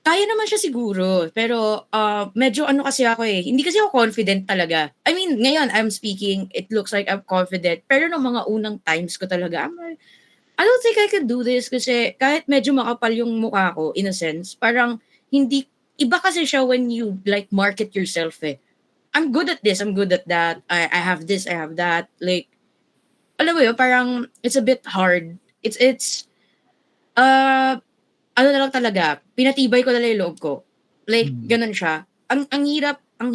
kaya naman siya siguro. Pero, medyo ano kasi ako, eh, hindi kasi ako confident talaga. I mean, ngayon I'm speaking, it looks like I'm confident. Pero nung mga unang times ko talaga, I'm like, I don't think I can do this kasi kahit medyo makapal yung mukha ko in a sense, parang hindi iba kasi siya when you like market yourself, eh. I'm good at this, I'm good at that, I have this, I have that, like, alam mo yun, parang it's a bit hard. It's, uh, ano na lang talaga, pinatibay ko na lang yung loob ko. Like, Mm. gano'n siya. Ang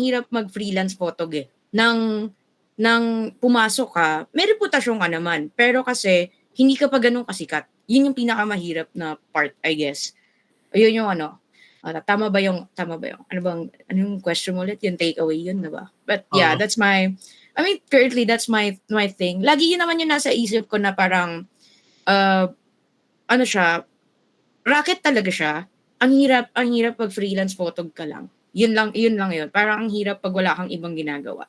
hirap mag-freelance photog, eh, pumasok ka, may reputasyon ka naman, pero kasi hindi ka pa gano'n kasikat. Yun yung pinakamahirap na part, I guess. Ayun yung ano, tama ba yung ano yung question mo ulit? Yung takeaway yun, 'di ba? But yeah, Oo. I mean, currently that's my thing. Lagi yun naman yung nasa isip ko na parang, uh, ano siya, racket talaga siya. Ang hirap 'pag freelance photog ka lang. Yun lang yun. Parang ang hirap 'pag wala kang ibang ginagawa.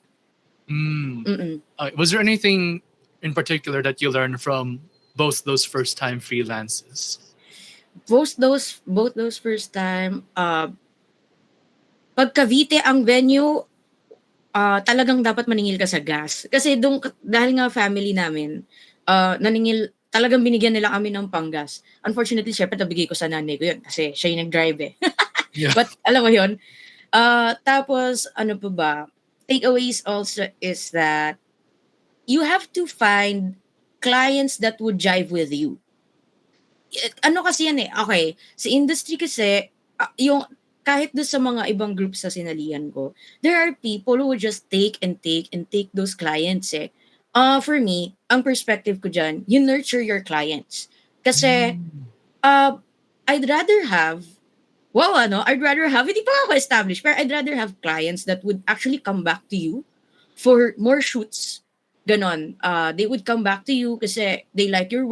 Mm. Mm. Was there anything in particular that you learned from both those first time freelances? Both those first time, 'pag Cavite ang venue, talagang dapat maningil ka sa gas. Kasi dahil nga family namin, talagang binigyan nila kami ng panggas. Unfortunately, siyempre nabigay ko sa nanay ko yun kasi siya yung nag-drive, eh. Yeah. But alam mo yun, tapos ano pa ba, takeaways also is that you have to find clients that would jive with you. Ano kasi yan, eh, okey, sa industry kasi, yung kahit dun sa mga ibang groups sa sinalihan ko, there are people who would just take and take and take those clients, eh. For me, ang perspective ko diyan, you nurture your clients. Kasi, Mm. uh, I'd rather have I'd rather have hindi pa ako established, pero I'd rather have clients that would actually come back to you for more shoots, gano'n. They would come back to you kasi they like your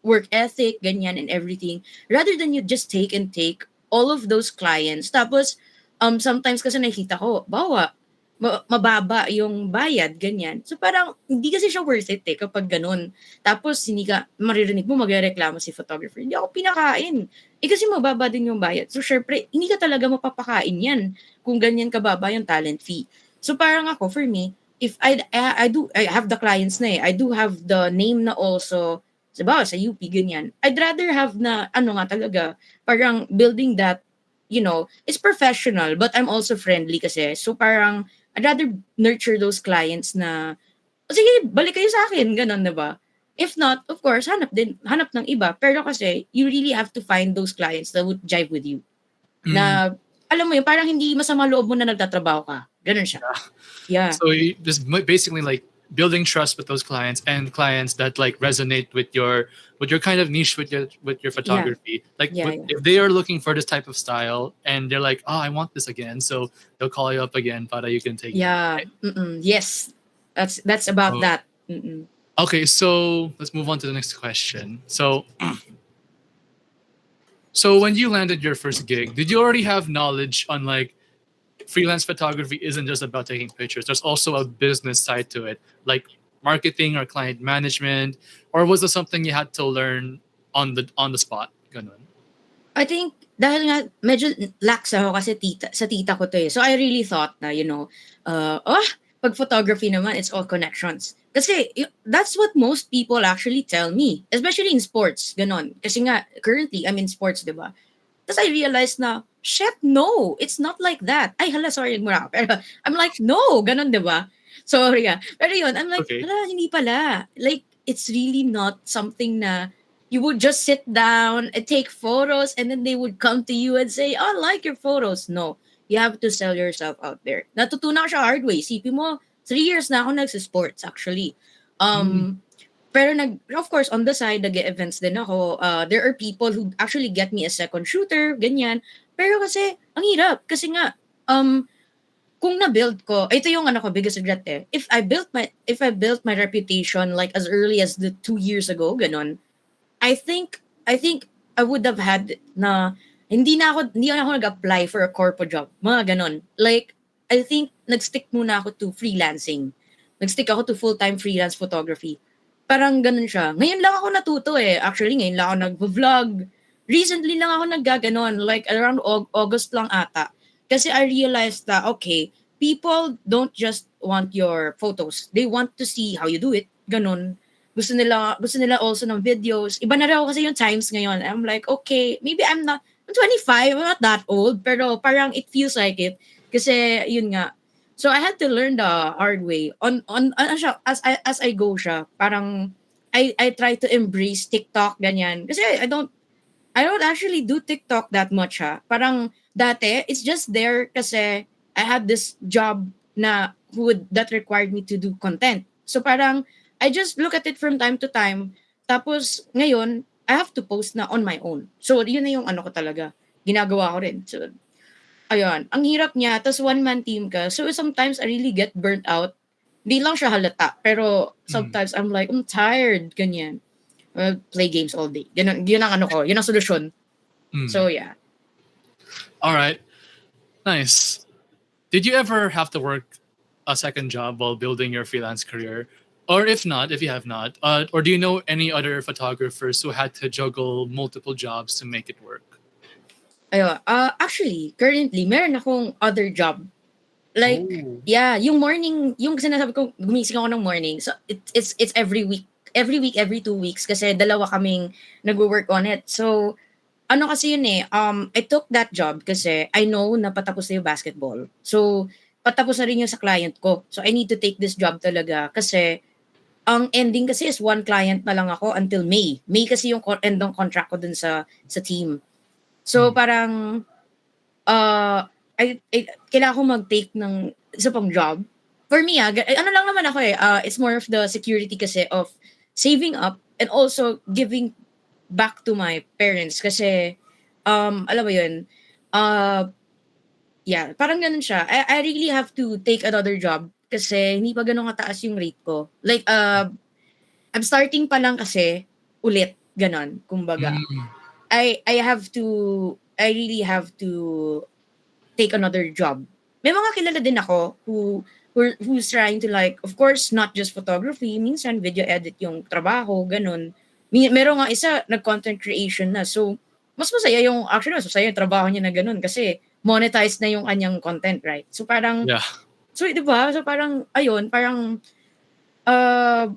work ethic, ganyan and everything. Rather than you just take and take all of those clients. Tapos, sometimes kasi nakikita ko, bawa, mababa yung bayad, ganyan. So parang hindi kasi siya worth it kapag ganun. Tapos hindi ka, maririnig mo magrereklamo si photographer, hindi ako pinakain. Kasi mababa din yung bayad. So syempre, hindi ka talaga mapapakain yan kung ganyan kababa yung talent fee. So parang ako, for me, if I have the clients na I do have the name na also, sa UP, ganyan. I'd rather have na, nga talaga, parang building that, it's professional, but I'm also friendly kasi. So parang, I'd rather nurture those clients na, sige, balik kayo sa akin, ganun, diba? If not, of course, hanap ng iba. Pero kasi, you really have to find those clients that would jive with you. Mm. Na, alam mo yun, parang hindi masama loob mo na nagtatrabaho ka. Ganun siya. Yeah. So just basically like building trust with those clients and clients that like resonate with your kind of niche with your photography. Like Yeah. if they are looking for this type of style and they're like, oh, I want this again, so they'll call you up again, para you can take it. Yeah. Right? Yes. That's about Oh. that. Okay, so let's move on to the next question. So when you landed your first gig, did you already have knowledge on like freelance photography isn't just about taking pictures? There's also a business side to it, like marketing or client management, or was it something you had to learn on the spot? Ganun. I think dahil nga medyo lax ako kasi sa tita ko to eh. So I really thought na, pag photography naman, it's all connections. Kasi that's what most people actually tell me, especially in sports, ganon. Kasi nga, currently, I'm in sports, di ba? Tapos I realized na, shit, no, it's not like that. Ay, hala, sorry, mura. Pero I'm like, no, ganon, di ba? Sorry ah. Pero yun, I'm like, Okay. hala, hindi pala. Like, it's really not something na you would just sit down and take photos and then they would come to you and say, oh, I like your photos. No, you have to sell yourself out there. Natutunan ko siya hard way. Isipin mo, 3 years na ako nagsisports actually. Pero of course, on the side, nag-events din ako. There are people who actually get me a second shooter, ganyan. Pero kasi, ang hirap. Kasi nga, kung na-build ko, ito yung biggest regret eh. If I built my reputation like as early as the 2 years ago, ganon, I think I would have had na hindi na ako nag-apply for a corpo job. Mga ganon. Like, I think nag-stick muna ako to freelancing. Nag-stick ako to full-time freelance photography. Parang ganon siya. Ngayon lang ako natuto eh. Actually, ngayon lang ako nag-vlog. Recently lang ako naggaganon. Like, around August lang ata. Kasi I realized that, okay, people don't just want your photos. They want to see how you do it. Ganon. Gusto nila also ng videos. Iba na rin ako kasi yung times ngayon. I'm like, okay, maybe I'm 25, I'm not that old, pero parang it feels like it. Kasi, yun nga. So, I had to learn the hard way. As I go siya, parang, I try to embrace TikTok, ganyan. Kasi I don't actually do TikTok that much, ha. Parang, dati, it's just there kasi I had this job that required me to do content. So, parang, I just look at it from time to time. Tapos, ngayon, I have to post na on my own. So, yun na yung ko talaga. Ginagawa ko rin. So, ayun. Ang hirap niya. Tapos, one-man team ka. So, sometimes, I really get burnt out. Hindi lang siya halata. Pero, sometimes, I'm like, I'm tired. Ganyan. Play games all day. Yun ang ko. Yun ang solusyon. So, yeah. All right. Nice. Did you ever have to work a second job while building your freelance career? Or if you have not, or do you know any other photographers who had to juggle multiple jobs to make it work? Actually, currently, meron akong other job. Like, yeah, yung morning, yung sinasabi ko, gumising ako ng morning. So, it's every week. Every 2 weeks. Kasi dalawa kaming nag-work on it. So, kasi yun eh, I took that job kasi I know na patapos na yung basketball. So, patapos na rin yung sa client ko. So, I need to take this job talaga kasi ang ending kasi is one client na lang ako until May. May kasi yung end ng contract ko dun sa team. So parang kailangan ko mag-take ng isa pang job. For me, lang naman ako eh. It's more of the security kasi of saving up and also giving back to my parents kasi alam mo yun, yeah, parang ganun siya. I really have to take another job kasi hindi pa ganun kataas yung rate ko. Like, I'm starting pa lang kasi ulit, ganun, kumbaga. I really have to take another job may mga kilala din ako who's trying to like, of course, not just photography, minsan video edit yung trabaho, ganun. Meron nga isa, nag-content creation na. So, actually, mas masaya yung trabaho niya na ganun kasi monetize na yung kanyang content, right? So, parang, Yeah. so, di ba? So, parang, ayun, parang, uh,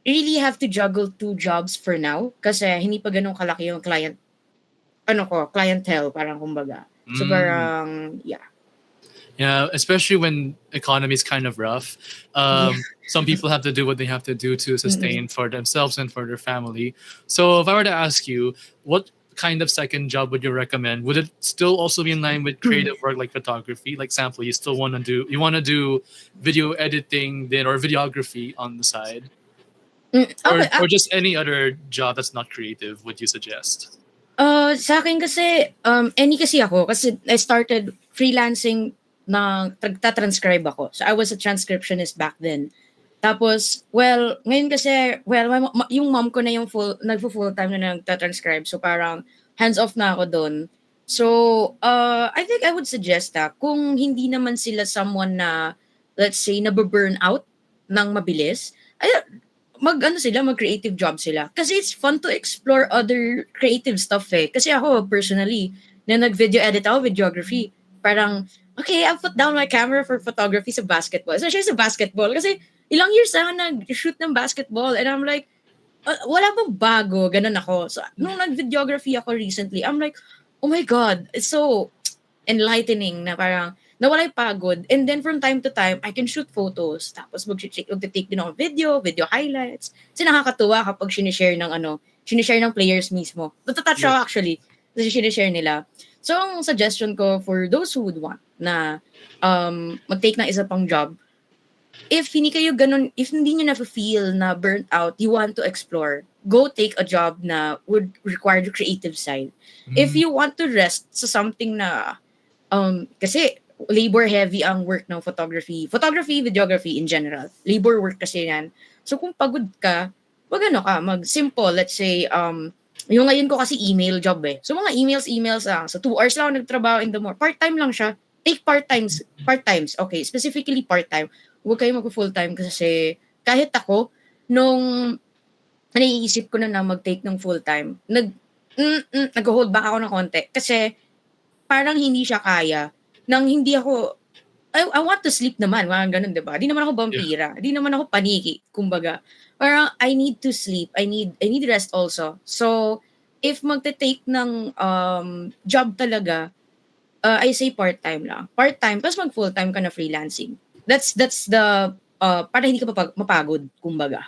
really have to juggle 2 jobs for now kasi hindi pa ganun kalaki yung clientele, parang kumbaga. So, Mm. parang, yeah. Yeah, especially when economy is kind of rough. Yeah. Some people have to do what they have to do to Mm-mm. sustain for themselves and for their family. So if I were to ask you, what kind of second job would you recommend? Would it still also be in line with creative work like photography? Like example, you want to do video editing then or videography on the side? Okay. Or just any other job that's not creative would you suggest? Sa akin kasi, any kasi ako kasi I started freelancing na transcribe ako. So I was a transcriptionist back then. Tapos, well, ngayon kasi, well, yung mom ko na yung nagfo-full time na nagta-transcribe. So parang hands off na ako doon. So, I think I would suggest kung hindi naman sila someone na, let's say, nababurn out ng mabilis, mag-creative job sila. Kasi it's fun to explore other creative stuff eh. Kasi ako, personally, na nag-video edit ako, videography, parang, okay, I'll put down my camera for photography sa basketball. Especially sa basketball. Kasi ilang years na ako nag-shoot ng basketball and I'm like, wala bang bago? Ganun ako. So, nung nag-videography ako recently, I'm like, oh my God, it's so enlightening na parang nawala yung pagod. And then from time to time, I can shoot photos. Tapos mag-take din ako video highlights. Kasi nakakatuwa kapag sinishare ng players mismo. Natatouch ako actually. Kasi sinishare nila. So, ang suggestion ko for those who would want na mag-take ng isa pang job, if hindi nyo na-feel na burnt out, you want to explore, go take a job na would require the creative side. If you want to rest sa something na, kasi labor heavy ang work ng photography, videography in general. Labor work kasi yan. So kung pagod ka, mag-simple, let's say, yung ngayon ko kasi email job eh. So mga emails lang. So 2 hours lang ako nagtrabaho in the morning. Part-time lang siya. Take part-times. Okay, specifically part-time. Huwag kayo mag-full-time kasi kahit ako, nung naiisip ko na mag-take ng full-time, nag-hold back ako ng konti. Kasi parang hindi siya kaya. Nang hindi ako, I want to sleep naman. Parang ganun, diba? Di naman ako vampira. Di naman ako paniki. Kumbaga, parang I need to sleep. I need rest also. So, if magte-take ng job talaga, I say part-time lang. Part-time, tapos mag-full-time ka na freelancing. That's the, para hindi ka mapagod, kumbaga.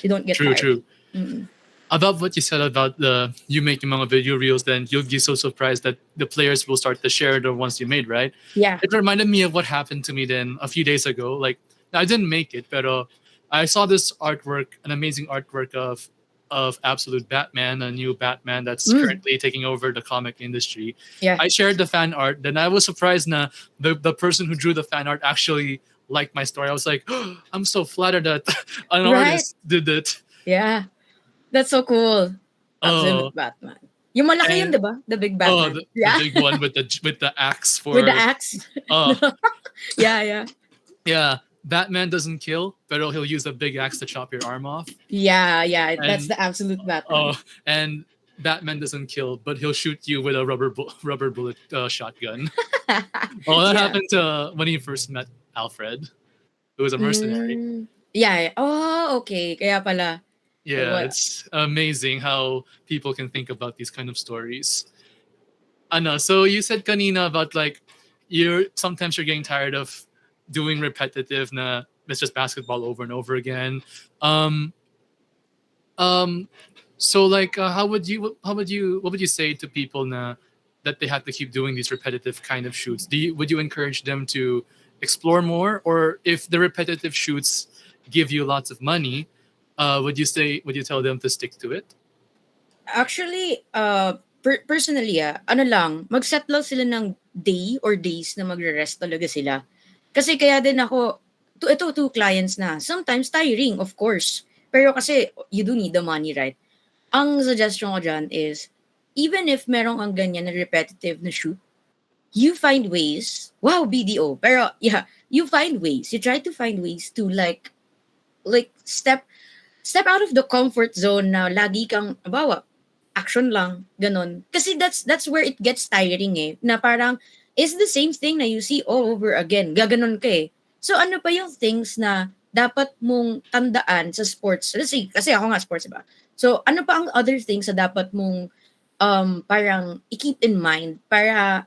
You don't get tired. True. Mm-mm. About what you said about you making mga video reels, then you'll be so surprised that the players will start to share the ones you made, right? Yeah. It reminded me of what happened to me then a few days ago. Like, I didn't make it, but I saw this artwork, an amazing artwork of Absolute Batman, a new Batman that's currently taking over the comic industry. Yeah. I shared the fan art, then I was surprised na the person who drew the fan art actually liked my story. I was like, oh, I'm so flattered that an artist did it. Yeah. That's so cool. Absolute Batman. Yung malaki yun, diba? The big Batman. The big one with the axe for. With the axe. Yeah. Yeah. Batman doesn't kill, but he'll use a big axe to chop your arm off. Yeah. That's the absolute Batman. And Batman doesn't kill, but he'll shoot you with a rubber bullet shotgun. That happened to when he first met Alfred, who was a mercenary. Yeah. Oh, okay. Kaya pala. Yeah, it's amazing how people can think about these kind of stories. Anna, so you said kanina about like sometimes you're getting tired of doing repetitive na it's just basketball over and over again. So like what would you say to people that they have to keep doing these repetitive kind of shoots? Would you encourage them to explore more, or if the repetitive shoots give you lots of money, would you tell them to stick to it? Actually, personally, mag-set lang sila ng day or days na magre-rest talaga sila. Kasi kaya din ako, two clients na. Sometimes tiring, of course. Pero kasi you do need the money, right? Ang suggestion ko dyan is, even if merong ang ganyan na repetitive na shoot, you find ways, wow, BDO, pero yeah, you find ways, you try to find ways to like step out of the comfort zone na lagi kang, bawa, action lang, ganon. Kasi that's where it gets tiring eh, na parang, it's the same thing na you see all over again, gaganon ka eh. So ano pa yung things na dapat mong tandaan sa sports? Kasi ako nga sports, diba? So ano pa ang other things na dapat mong parang i-keep in mind para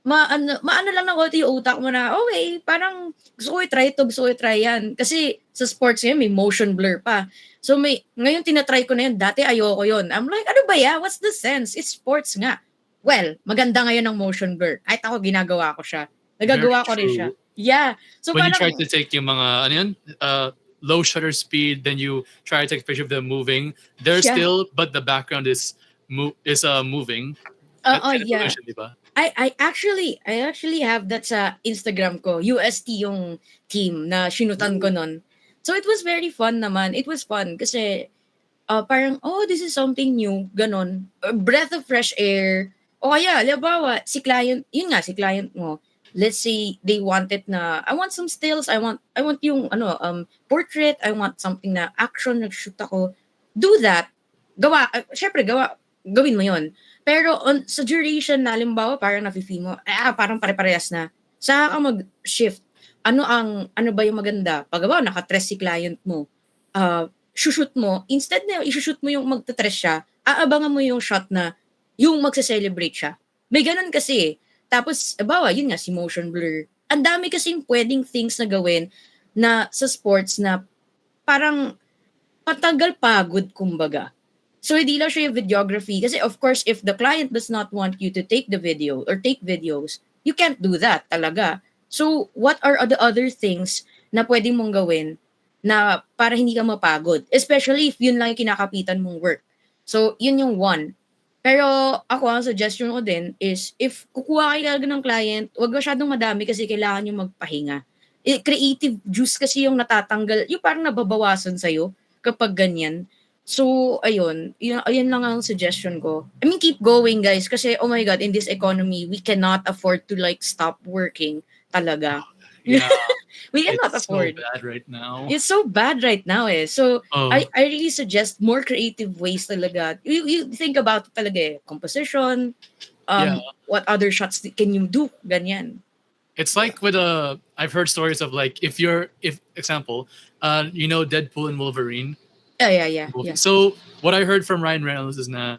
maano lang ng konti yung utak mo na, okay, parang gusto ko i-try yan. Kasi sa sports ngayon, may motion blur pa. So ngayon tinatry ko na yun, dati ayoko yun. I'm like, ano ba ya? What's the sense? It's sports nga. Well, maganda ngayon ang motion blur. Kahit ako, ginagawa ko siya. Very Nagagawa ko rin siya. true. Yeah. So When you try parang, to take yung mga, ano yun, low shutter speed, then you try to take a picture of them moving, they're yeah. still, but the background is moving. Oo, Kind of yeah. illusion, di ba? I actually have that sa Instagram ko. UST yung team na shinutan ko nun. So it was very fun naman. It was fun kasi parang, oh, this is something new, ganon. Breath of fresh air. O kaya, halimbawa, si client mo, let's say they wanted na, I want some stills, I want yung, portrait, I want something na action, nag-shoot ako. Do that. Syempre, gawin mo yon. Pero sa duration na, halimbawa, parang nafe-feel mo, parang pare-parehas na. Saka ka mag-shift. Ano ba yung maganda? Pag nakatress si client mo, shoot mo, instead na i-shoot mo yung magta-stress siya, aabangan mo yung shot na yung magse-celebrate siya. May ganun kasi eh. Tapos, bawa, yun nga, si motion blur. Ang dami kasing pwedeng things na gawin na sa sports na parang patagal pagod, kumbaga. So, hindi lang siya yung videography. Kasi, of course, if the client does not want you to take the video or take videos, you can't do that talaga. So, what are the other things na pwedeng mong gawin na para hindi ka mapagod? Especially if yun lang yung kinakapitan mong work. So, yun yung one. Pero ako, ang suggestion ko din is if kukuha kayo talaga ng client, huwag masyadong madami kasi kailangan yung magpahinga. Creative juice kasi yung natatanggal, yung parang nababawasan sa'yo kapag ganyan. So, ayun lang ang suggestion ko. I mean, keep going, guys. Kasi, oh my God, in this economy, we cannot afford to stop working talaga. Yeah, We cannot it's so afford. bad right now. It's so bad right now eh. So, Oh, I really suggest more creative ways talaga. You think about it talaga eh. Composition, yeah. what other shots can you do? Ganyan. It's like with I've heard stories of like if example, Deadpool and Wolverine. Yeah. So what I heard from Ryan Reynolds is na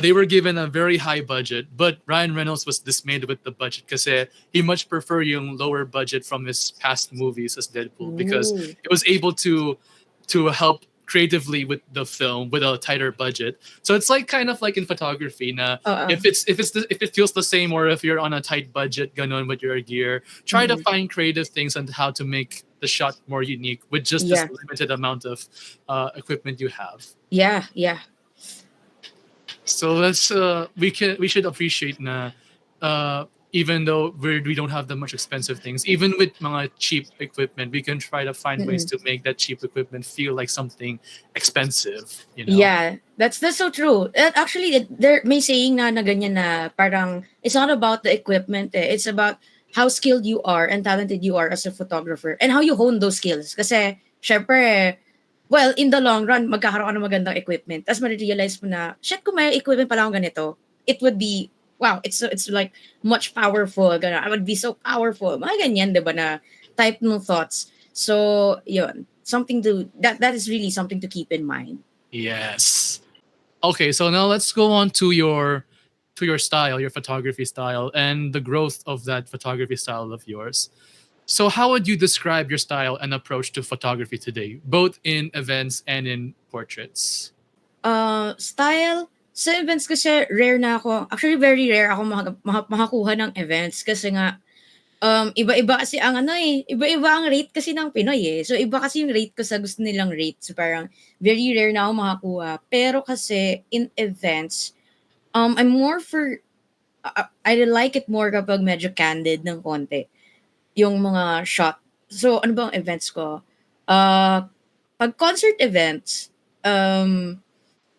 they were given a very high budget, but Ryan Reynolds was dismayed with the budget because he much prefer yung lower budget from his past movies as Deadpool because Ooh. it was able to help creatively with the film with a tighter budget. So it's like kind of like in photography na if it feels the same or if you're on a tight budget ganon with your gear, try to find creative things on how to make the shot more unique with just this Yeah. limited amount of equipment you have. Yeah. So we should appreciate na even though we don't have that much expensive things, even with mga cheap equipment, we can try to find ways to make that cheap equipment feel like something expensive. Yeah, that's so true. Actually, there may saying na ganyan na parang it's not about the equipment eh. It's about how skilled you are and talented you are as a photographer and how you hone those skills. Kasi, syempre, well, in the long run, magkakaroon ka ng magandang equipment. Tapos ma-realize mo na, shit, kung may equipment pala akong ganito, it would be, wow, it's like much powerful. Ganun. I would be so powerful. Mga ganyan, di ba, na type ng thoughts. So, yun. That is really something to keep in mind. Yes. Okay, so now let's go on to your style, your photography style, and the growth of that photography style of yours. So how would you describe your style and approach to photography today, both in events and in portraits? Style, sa events kasi rare na ako. Actually, very rare ako makakuha ng events kasi nga, iba-iba kasi ang iba-iba ang rate kasi ng Pinoy eh. So, iba kasi yung rate ko sa gusto nilang rate. So, parang very rare na ako makakuha. Pero kasi in events, I'm more for, I like it more kapag medyo candid ng konti. Yung mga shot. So, ano bang events ko? Pag concert events, ano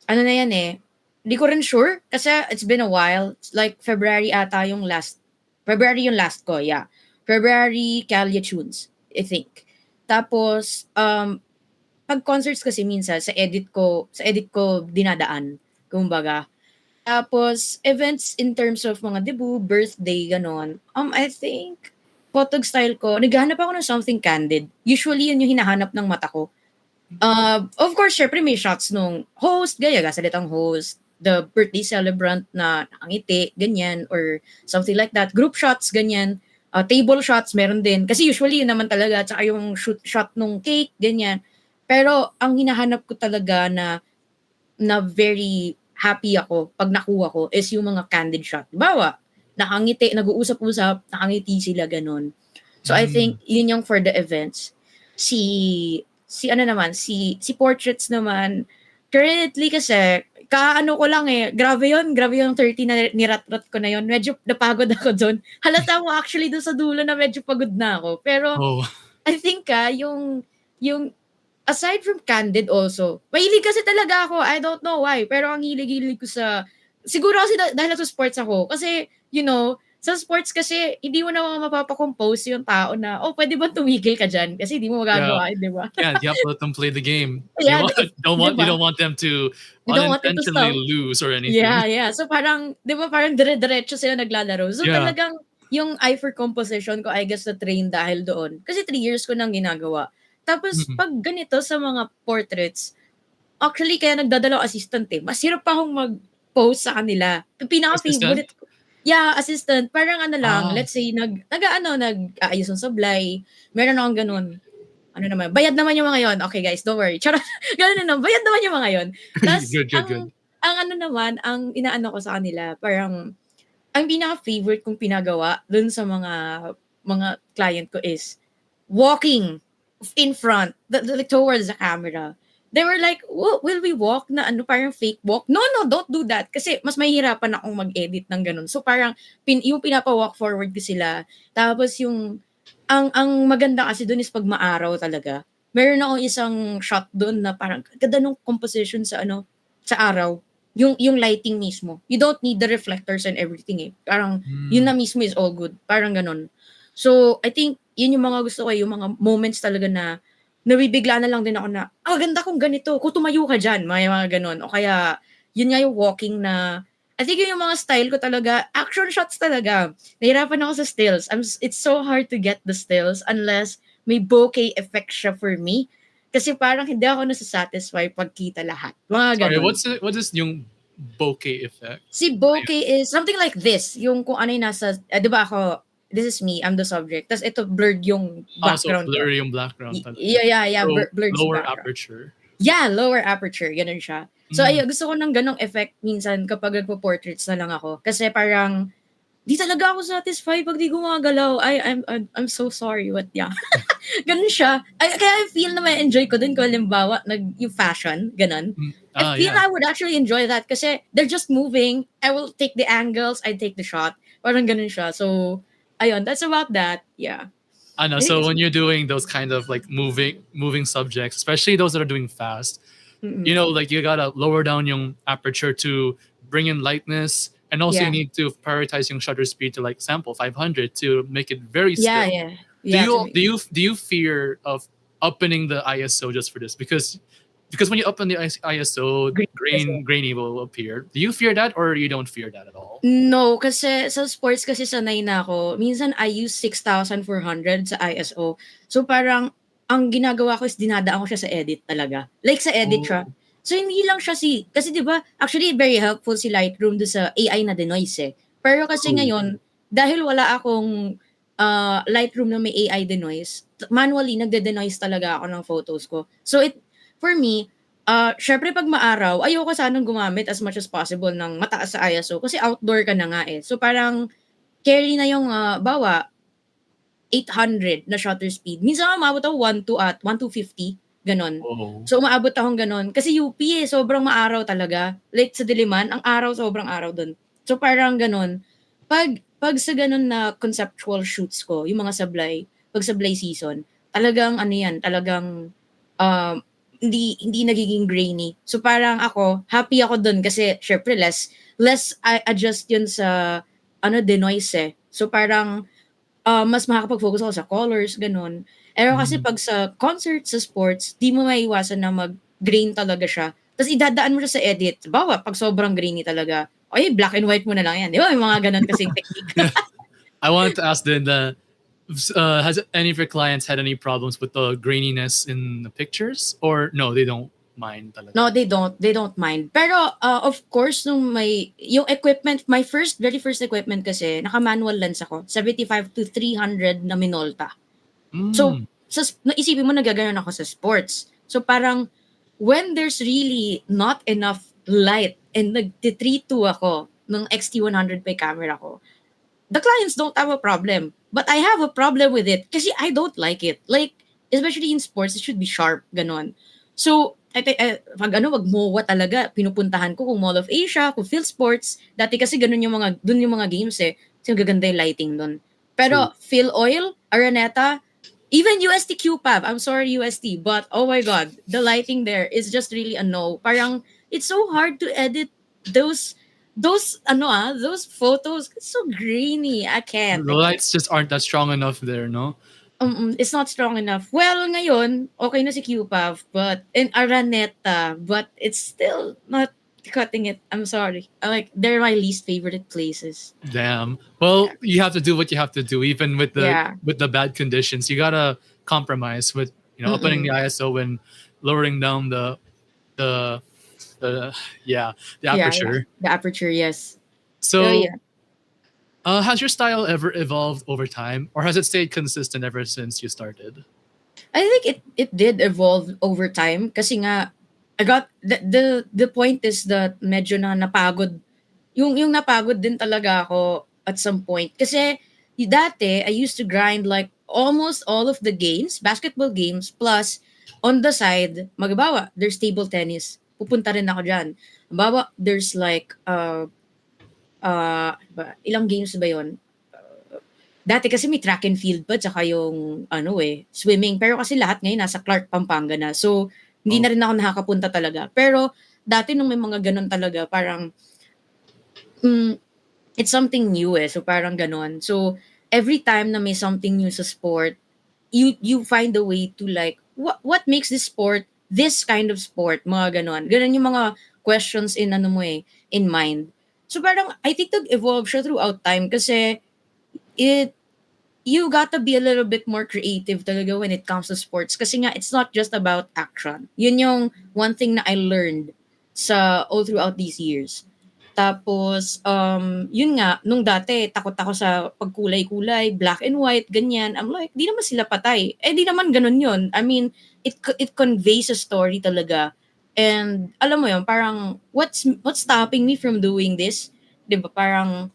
na yan eh, di ko rin sure kasi it's been a while. Like February ata yung last February yung last ko, yeah. February, Calya Tunes, I think. Tapos, pag concerts kasi minsan sa edit ko dinadaan, kumbaga. Tapos, events in terms of mga debut, birthday, ganon. I think, photog style ko, naghahanap ako ng something candid. Usually, yun yung hinahanap ng mata ko. Of course, syempre may shots nung host, gaya, gasalitang host, the birthday celebrant na nakangiti, ganyan, or something like that. Group shots, ganyan. Table shots, meron din. Kasi usually, yun naman talaga, tsaka yung shot nung cake, ganyan. Pero, ang hinahanap ko talaga na very happy ako pag nakuha ko is yung mga candid shot. Bawa, nakangiti, nag-uusap-usap, nakangiti sila, ganon. So I think yun yung for the events. Si ano naman, si portraits naman, currently kasi, kaano ko lang grabe yung 30 na nirat-rat ko na yun. Medyo napagod ako doon. Halata mo actually doon sa dulo na medyo pagod na ako. Pero Oh, I think yung aside from candid also, mahilig kasi talaga ako. I don't know why. Pero ang hilig-hilig ko siguro kasi dahil sa sports ako. Kasi, sa sports kasi, hindi mo naman mapapakompose yung tao na, pwede ba tumigil ka dyan? Kasi hindi mo yeah. magagawa, di ba? Yeah, you have to let them play the game. You Yeah, want, don't di want you ba? don't want them to You don't want them to unintentionally stop. lose or anything. Yeah, yeah. So parang, di ba parang dire-diretso sila naglalaro. So Yeah. talagang, yung eye for composition ko, I guess, na-train dahil doon. Kasi 3 years ko nang ginagawa. Tapos, Mhm. pag ganito sa mga portraits, actually, kaya nagdadalaw assistant Mas hirap pa akong mag-post sa kanila. Yung Assistant? pinaka-favorite ko, yeah, assistant. Parang ano lang, Ah, let's say, nag-aayos ng sablay. Meron akong ganun. Ano naman, bayad naman yung mga yon. Okay guys, don't worry. Charot, ganun na, bayad naman yung mga yon. Tapos, good, good, good. ang ano naman, ang inaano ko sa kanila, parang, ang pinaka-favorite kong pinagawa dun sa mga client ko is walking in front, like towards the camera. They were like, will we walk na ano, parang fake walk? No, no, don't do that. Kasi mas mahihirapan akong mag-edit ng ganun. So parang, yung pinapa-walk forward ko sila. Tapos ang maganda kasi dun is pag maaraw talaga. Meron akong isang shot dun na parang, ganda nung composition sa araw. Yung lighting mismo. You don't need the reflectors and everything Parang, yun na mismo is all good. Parang ganun. So, I think, yun yung mga gusto ko yung mga moments talaga na nabibigla na lang din ako na, ganda kong ganito, kung tumayo ka dyan, mga ganon. O kaya, yun nga yung walking na, I think yun yung mga style ko talaga, action shots talaga. Nahirapan ako sa stills. It's so hard to get the stills unless may bokeh effect siya for me. Kasi parang hindi ako nasasatisfy pagkita lahat. Mga Sorry, ganon. what is yung bokeh effect? Si bokeh is something like this. Yung kung ano yung nasa, di ba ako, this is me, I'm the subject. Tapos ito, blurred yung So background ko. blurry yung background talaga. Yeah, So blurred yung lower background. aperture. Yeah, lower aperture, ganun siya. So gusto ko ng ganong effect minsan kapag nagpo-portraits na lang ako. Kasi parang, di talaga ako satisfied pag di gumagalaw. I'm so sorry, but yeah. Ganun siya. Kaya I feel na may enjoy ko din kung halimbawa, yung fashion, ganun. I feel Yeah. I would actually enjoy that kasi they're just moving. I will take the angles, I take the shot. Parang ganun siya. So, ayun, that's about that. Yeah. I know. I think So it's when you're doing those kind of like moving subjects, especially those that are doing fast, you know, like you gotta lower down yung aperture to bring in lightness, and also you Yeah. need to prioritize yung shutter speed to like sample 500 to make it very Yeah, still. yeah. Do Yeah, you fear of opening the ISO just for this? Because when you open the ISO, grainy will appear. Do you fear that, or you don't fear that at all? No, kasi sa sports kasi sanay na ako. Minsan I use 6,400 sa ISO. So parang ang ginagawa ko is dinadaan ko siya sa edit talaga. Like sa edit siya. Oh. So hindi lang siya kasi 'di ba, actually very helpful si Lightroom do sa AI na denoise Pero kasi True. ngayon, dahil wala akong Lightroom na may AI denoise, manually nagde-denoise talaga ako ng photos ko. So for me, syempre pag maaraw, ayoko sanang gumamit as much as possible ng mataas sa ISO kasi outdoor ka na nga So parang carry na yung bawa 800 na shutter speed. Minsan nga umabot ako 1.2 at 1.250, ganon. Oh. So umaabot akong ganon. Kasi UP sobrang maaraw talaga. Like sa Diliman, ang araw sobrang araw dun. So parang ganon. Pag sa ganon na conceptual shoots ko, yung mga pag sablay season, talagang ano yan, talagang um, hindi nagiging grainy. So parang ako, happy ako dun kasi syempre less I adjust yun sa denoise So parang mas makakapag-focus ako sa colors, ganun. Pero kasi Mm. pag sa concert, sa sports, di mo maiiwasan na mag-grain talaga siya. Tapos idadaan mo siya sa edit. Bawa, pag sobrang grainy talaga, ay, black and white mo na lang yan. Di ba? May mga ganun kasing technique. I wanted to ask then, has any of your clients had any problems with the graininess in the pictures, or no, they don't mind talaga? No, they don't. They don't mind. Pero of course nung yung equipment, my very first equipment kasi naka-manual lens ako, 75 to 300 na Minolta. So Mm. naisipin mo nagaganon ako sa sports. So parang when there's really not enough light and nagti-3.2 ako ng XT100 pa yung camera ko, the clients don't have a problem. But I have a problem with it kasi I don't like it. Like, especially in sports, it should be sharp, ganon. So, pag wag MOA talaga, pinupuntahan ko kung Mall of Asia, kung Phil Sports. Dati kasi ganun dun yung mga games eh. Kasi gaganda yung lighting dun. True. Pero Phil Oil, Araneta, even UST QPAB, I'm sorry UST, but oh my god, the lighting there is just really a no. Parang, it's so hard to edit those those photos. It's so grainy. I can't. The lights just aren't that strong enough there, no? It's not strong enough. Well, ngayon, okay na si QPAV, but in Araneta, but it's still not cutting it. I'm sorry. They're my least favorite places. Damn. Well, you have to do what you have to do, even with Yeah. the bad conditions. You gotta compromise with opening the ISO and lowering down the the Yeah, aperture. the aperture, yes. So So, yeah. has your style ever evolved over time, or has it stayed consistent ever since you started? I think it did evolve over time kasi nga I got the point is that medyo na napagod yung napagod din talaga ako at some point kasi dati I used to grind like almost all of the games, basketball games plus on the side, magbawa there's table tennis. Pupunta rin ako diyan. Halimbawa, there's like ilang games ba 'yon? Dati kasi may track and field pa tsaka yung swimming. Pero kasi lahat ngayon nasa Clark, Pampanga na. So, hindi Oh. na rin ako nakakapunta talaga. Pero dati nung may mga ganun talaga, parang it's something new eh. So parang ganon. So, every time na may something new sa sport, you find a way to like, what makes this sport this kind of sport? Mga ganon. Ganon yung mga questions in mind. So parang, I think nag-evolve siya throughout time kasi you got to be a little bit more creative talaga when it comes to sports kasi nga it's not just about action. Yun yung one thing na I learned all throughout these years. Tapos yun nga nung dati takot ako sa pagkulay-kulay, black and white, ganyan. I'm like, di naman sila patay. Eh di naman ganun yun. I mean, it conveys a story talaga. And alam mo yun, parang what's stopping me from doing this? 'Di ba? Parang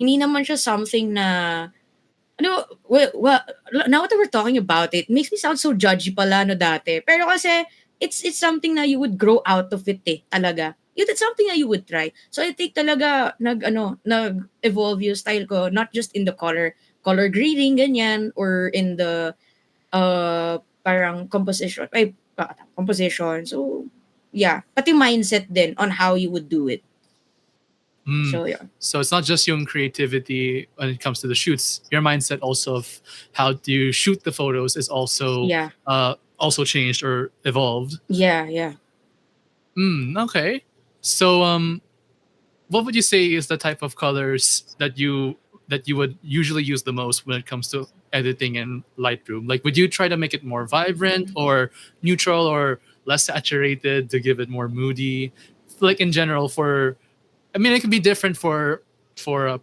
hindi naman siya something na well, now that we're talking about it, makes me sound so judgy pala no dati. Pero kasi, it's something na you would grow out of it talaga. It's something that you would try. So I think talaga, nag-evolve yung style ko, not just in the color grading, ganyan, or in the, parang composition. Composition. So, yeah. Pati mindset din on how you would do it. So, yeah. So it's not just your creativity when it comes to the shoots. Your mindset also of how do you shoot the photos is also also changed or evolved. Yeah. Okay. So what would you say is the type of colors that you would usually use the most when it comes to editing in Lightroom? Like, would you try to make it more vibrant or neutral or less saturated to give it more moody? Like in general, it can be different for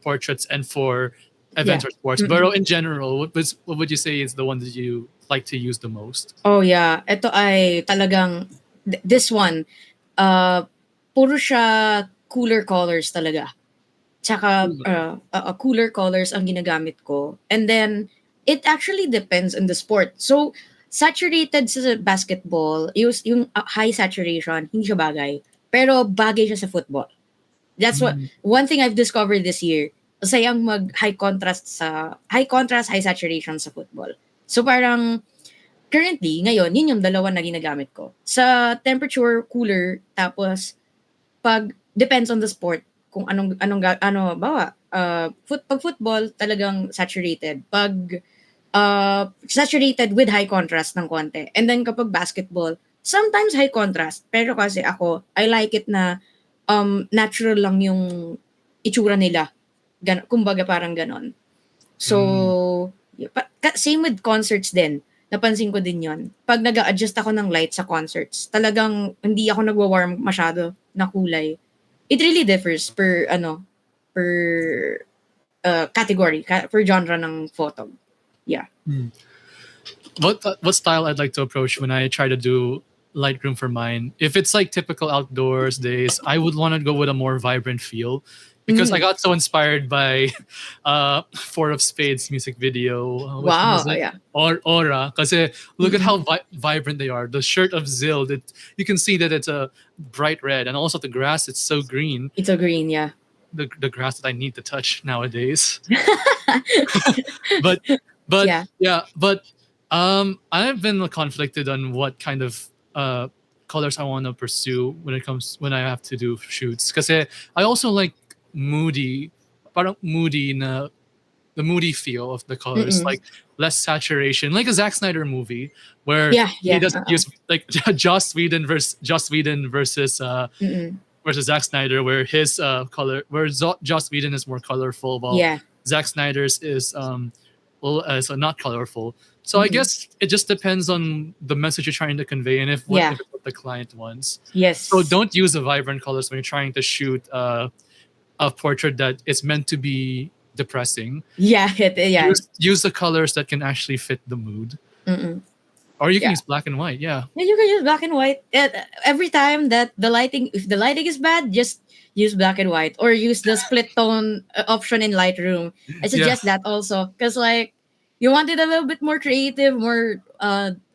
portraits and for events or sports. But in general, what would you say is the one that you like to use the most? Oh yeah, ito ay talagang this one. Puro siya cooler colors talaga. Tsaka cooler colors ang ginagamit ko. And then it actually depends on the sport. So saturated sa basketball, yung high saturation, hindi siya bagay. Pero bagay siya sa football. That's what one thing I've discovered this year. Sayang mag high contrast, high saturation sa football. So parang currently ngayon, yun yung dalawa na ginagamit ko. Sa temperature cooler, tapos pag depends on the sport kung bawa pag football, talagang saturated. Pag saturated with high contrast ng konti. And then kapag basketball, sometimes high contrast. Pero kasi ako, I like it na natural lang yung itsura nila. Kumbaga parang ganon. Mm. So, same with concerts din. Napansin ko din yon. Pag nag-a-adjust ako ng light sa concerts, talagang hindi ako nagwa-warm masyado na kulay. It really differs per category, per genre ng photo. Yeah. What style I'd like to approach when I try to do Lightroom for mine? If it's like typical outdoors days, I would want to go with a more vibrant feel because I got so inspired by Four of Spades music video. Which one Wow. was it? Yeah. Or Aura. Because look at how vibrant they are. The shirt of Zild, you can see that it's a bright red, and also the grass, it's so green. It's a green, yeah. The grass that I need to touch nowadays. but Yeah. but I've been conflicted on what kind of colors I want to pursue when I have to do shoots. Because I also like parang moody na the moody feel of the colors, like less saturation, like a Zack Snyder movie where Yeah. he doesn't use like Joss Whedon versus Zack Snyder, where his color, where Joss Whedon is more colorful, while Yeah. Zack Snyder's is so not colorful. So I guess it just depends on the message you're trying to convey and if what the client wants. Yes. So don't use the vibrant colors when you're trying to shoot a portrait that is meant to be depressing. Yeah. Use the colors that can actually fit the mood. Or you can use black and white. Yeah. Yeah, you can use black and white. Every time that if the lighting is bad, just use black and white or use the split tone option in Lightroom. I suggest that also because like you want it a little bit more creative, more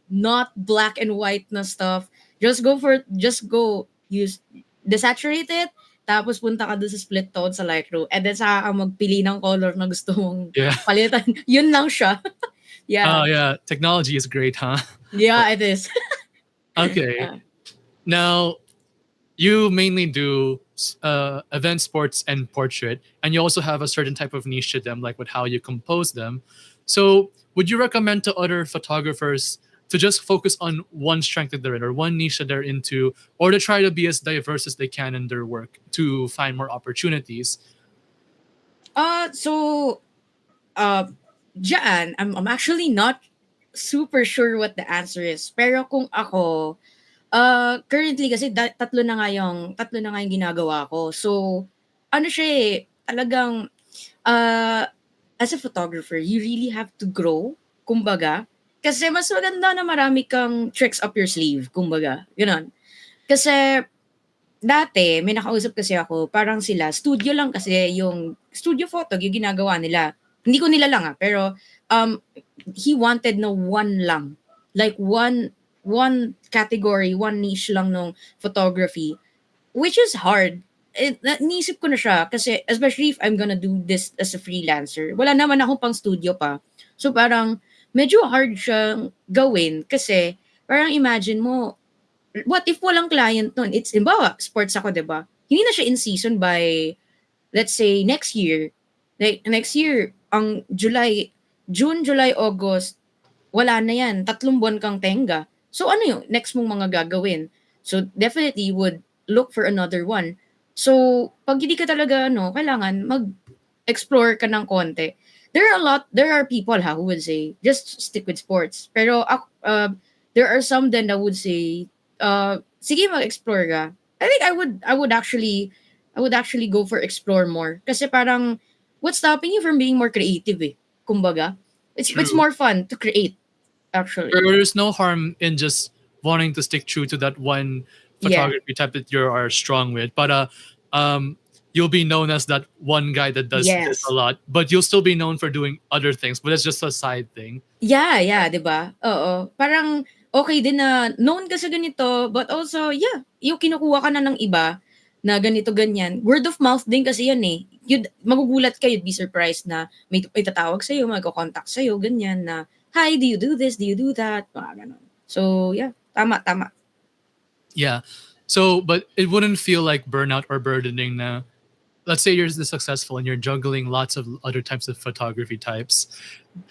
not black and white na stuff. Just go use desaturate it. Tapos punta ka doon sa split tone sa Lightroom. And then saka ka magpili ng color na gusto mong palitan. Yun lang siya. Yeah. Oh yeah, technology is great, huh? Yeah, it is. Okay. Now, you mainly do event, sports, and portrait, and you also have a certain type of niche to them, like with how you compose them. So, would you recommend to other photographers to just focus on one strength that they're in or one niche that they're into, or to try to be as diverse as they can in their work to find more opportunities? Diyan, I'm actually not super sure what the answer is. Pero kung ako, currently kasi tatlo na nga yung ginagawa ko. So, ano siya talagang, as a photographer, you really have to grow, kumbaga. Kasi mas maganda na marami kang tricks up your sleeve, kumbaga. Ganon. Kasi, dati, may nakausap kasi ako, parang sila, studio lang kasi yung studio photo, yung ginagawa nila. Hindi ko nila lang pero he wanted na one lang. Like one category, one niche lang nung photography, which is hard. Naisip ko na siya kasi especially if I'm gonna do this as a freelancer, wala naman akong pang studio pa. So parang medyo hard siyang gawin kasi parang imagine mo, what if walang client nun? It's, imbawa, sports ako, diba? Hindi na siya in season by, let's say, next year. Like, next year, ang June, July, August, wala na yan. 3 buwan kang tenga. So, ano yung next mong mga gagawin? So, definitely would look for another one. So, pag hindi ka talaga, kailangan mag-explore ka ng konti. There are people who would say, just stick with sports. Pero, there are some then that would say, sige, mag-explore ka. I think I would actually go for explore more. Kasi parang, what's stopping you from being more creative kumbaga? It's more fun to create, actually. There's no harm in just wanting to stick true to that one photography type that you are strong with. But you'll be known as that one guy that does this a lot. But you'll still be known for doing other things. But it's just a side thing. Yeah, diba? Oo. Parang okay din na known ka sa ganito, but also, yung kinukuha ka na ng iba na ganito ganyan. Word of mouth din kasi yan magugulat ka, you'd be surprised na may tatawag sa'yo, magko-contact sa'yo, ganyan na, hi, do you do this? Do you do that? Mga ganon. So, tama. Yeah. So, but it wouldn't feel like burnout or burdening na let's say you're successful and you're juggling lots of other types of photography types,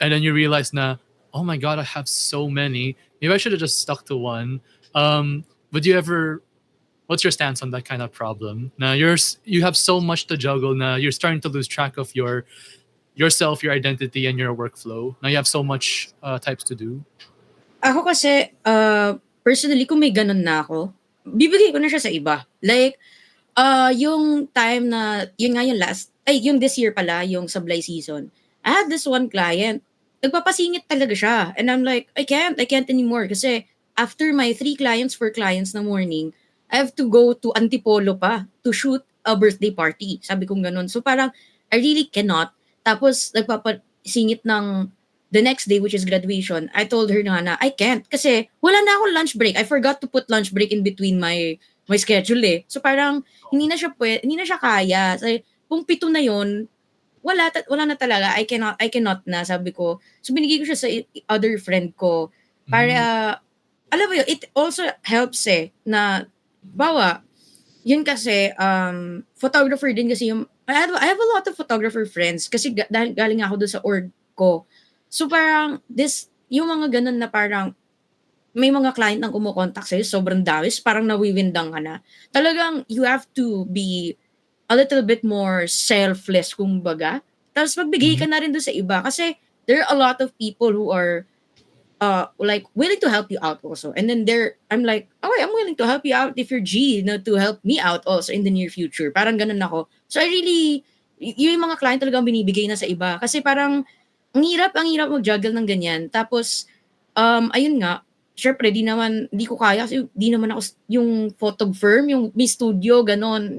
and then you realize na, oh my god, I have so many. Maybe I should have just stuck to one. Would you ever? What's your stance on that kind of problem? Now you have so much to juggle. Now you're starting to lose track of yourself, your identity, and your workflow. Now you have so much types to do. Ako kasi, personally kung may gano'n na ako, bibigay ko na siya sa iba. Like, yung time na yun nga yung yung this year pala, yung sablay season, I had this one client, nagpapasingit talaga siya. And I'm like, I can't anymore. Kasi after my 3 clients, 4 clients na morning, I have to go to Antipolo pa to shoot a birthday party. Sabi kong ganun. So parang, I really cannot. Tapos, nagpapasingit ng the next day, which is graduation, I told her na I can't. Kasi wala na akong lunch break. I forgot to put lunch break in between my schedule eh. So parang, hindi na siya kaya. So, kung 7 na yon, wala na talaga. I cannot na, sabi ko. So binigay ko siya sa other friend ko para alam mo yun, it also helps eh na bawa yun kasi photographer din kasi yung I have a lot of photographer friends kasi dahil galing ako doon sa org ko. So parang yung mga ganun na parang may mga client nang kumokontak sa'yo, sobrang dawis, parang nawiwindang ka na. Talagang you have to be a little bit more selfless kumbaga. Tapos magbigay ka na rin doon sa iba kasi there are a lot of people who are like willing to help you out also. And then I'm like, okay, I'm willing to help you out if you're G, to help me out also in the near future. Parang ganun ako. So I really, yung mga client talagang binibigay na sa iba. Kasi parang, ang hirap mag-juggle ng ganyan. Tapos, ayun nga, syempre, di ko kaya kasi di naman ako yung photog firm, yung may studio, ganon.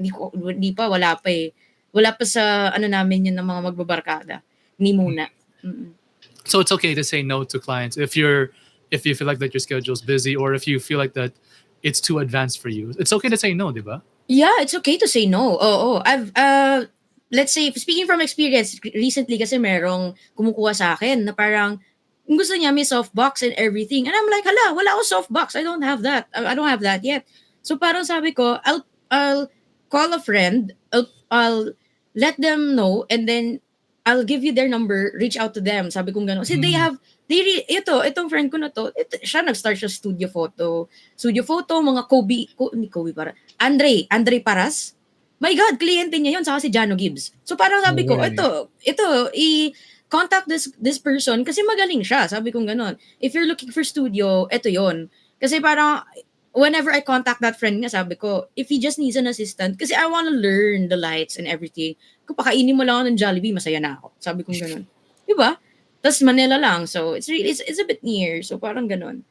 Wala pa eh. Wala pa sa ano namin yun ng mga magbabarkada. Hindi muna. Mm-mm. So it's okay to say no to clients if you feel like that your schedule's busy or if you feel like that it's too advanced for you. It's okay to say no, di ba? Yeah, it's okay to say no. Oo. I've let's say speaking from experience, recently kasi merong kumukuha sa akin na parang gusto niya may softbox and everything. And I'm like, hala, wala ako softbox. I don't have that. I don't have that yet. So parang sabi ko, I'll call a friend. I'll let them know and then I'll give you their number, reach out to them. Sabi kong gano'n. Kasi itong friend ko na to, siya nag-start siya studio photo, mga hindi Kobe para, Andre Paras. My God, kliyente niya yun, saka si Jano Gibbs. So parang sabi ko, contact this person kasi magaling siya. Sabi kong gano'n. If you're looking for studio, ito yon. Kasi parang, whenever I contact that friend niya, sabi ko, if he just needs an assistant, kasi I want to learn the lights and everything. Kung pakainin mo lang ako ng Jollibee, masaya na ako. Sabi kong ganun. Diba? Tapos Manila lang. So, it's a bit near. So, parang ganun.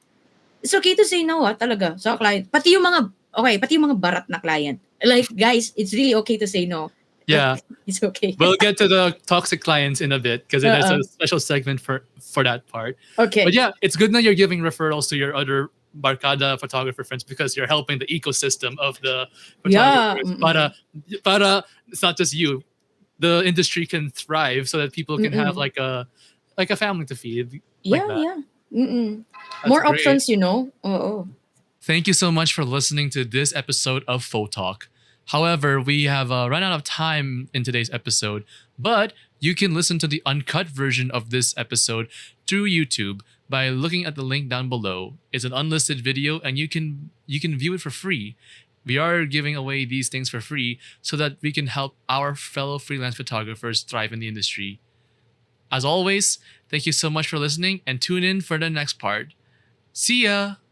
It's okay to say no, talaga, sa client. Pati yung mga barat na client. Like, guys, it's really okay to say no. Yeah. It's okay. We'll get to the toxic clients in a bit because there's a special segment for that part. Okay. But yeah, it's good that you're giving referrals to your other Barkada photographer friends because you're helping the ecosystem of the photographers. Yeah. Para it's not just you. The industry can thrive so that people can have like a family to feed. Yeah, like that. yeah. Mm-mm. That's More great. options, you know. Oh. Thank you so much for listening to this episode of Photo Talk. However, we have run out of time in today's episode, but you can listen to the uncut version of this episode through YouTube by looking at the link down below. It's an unlisted video and you can view it for free. We are giving away these things for free so that we can help our fellow freelance photographers thrive in the industry. As always, thank you so much for listening and tune in for the next part. See ya!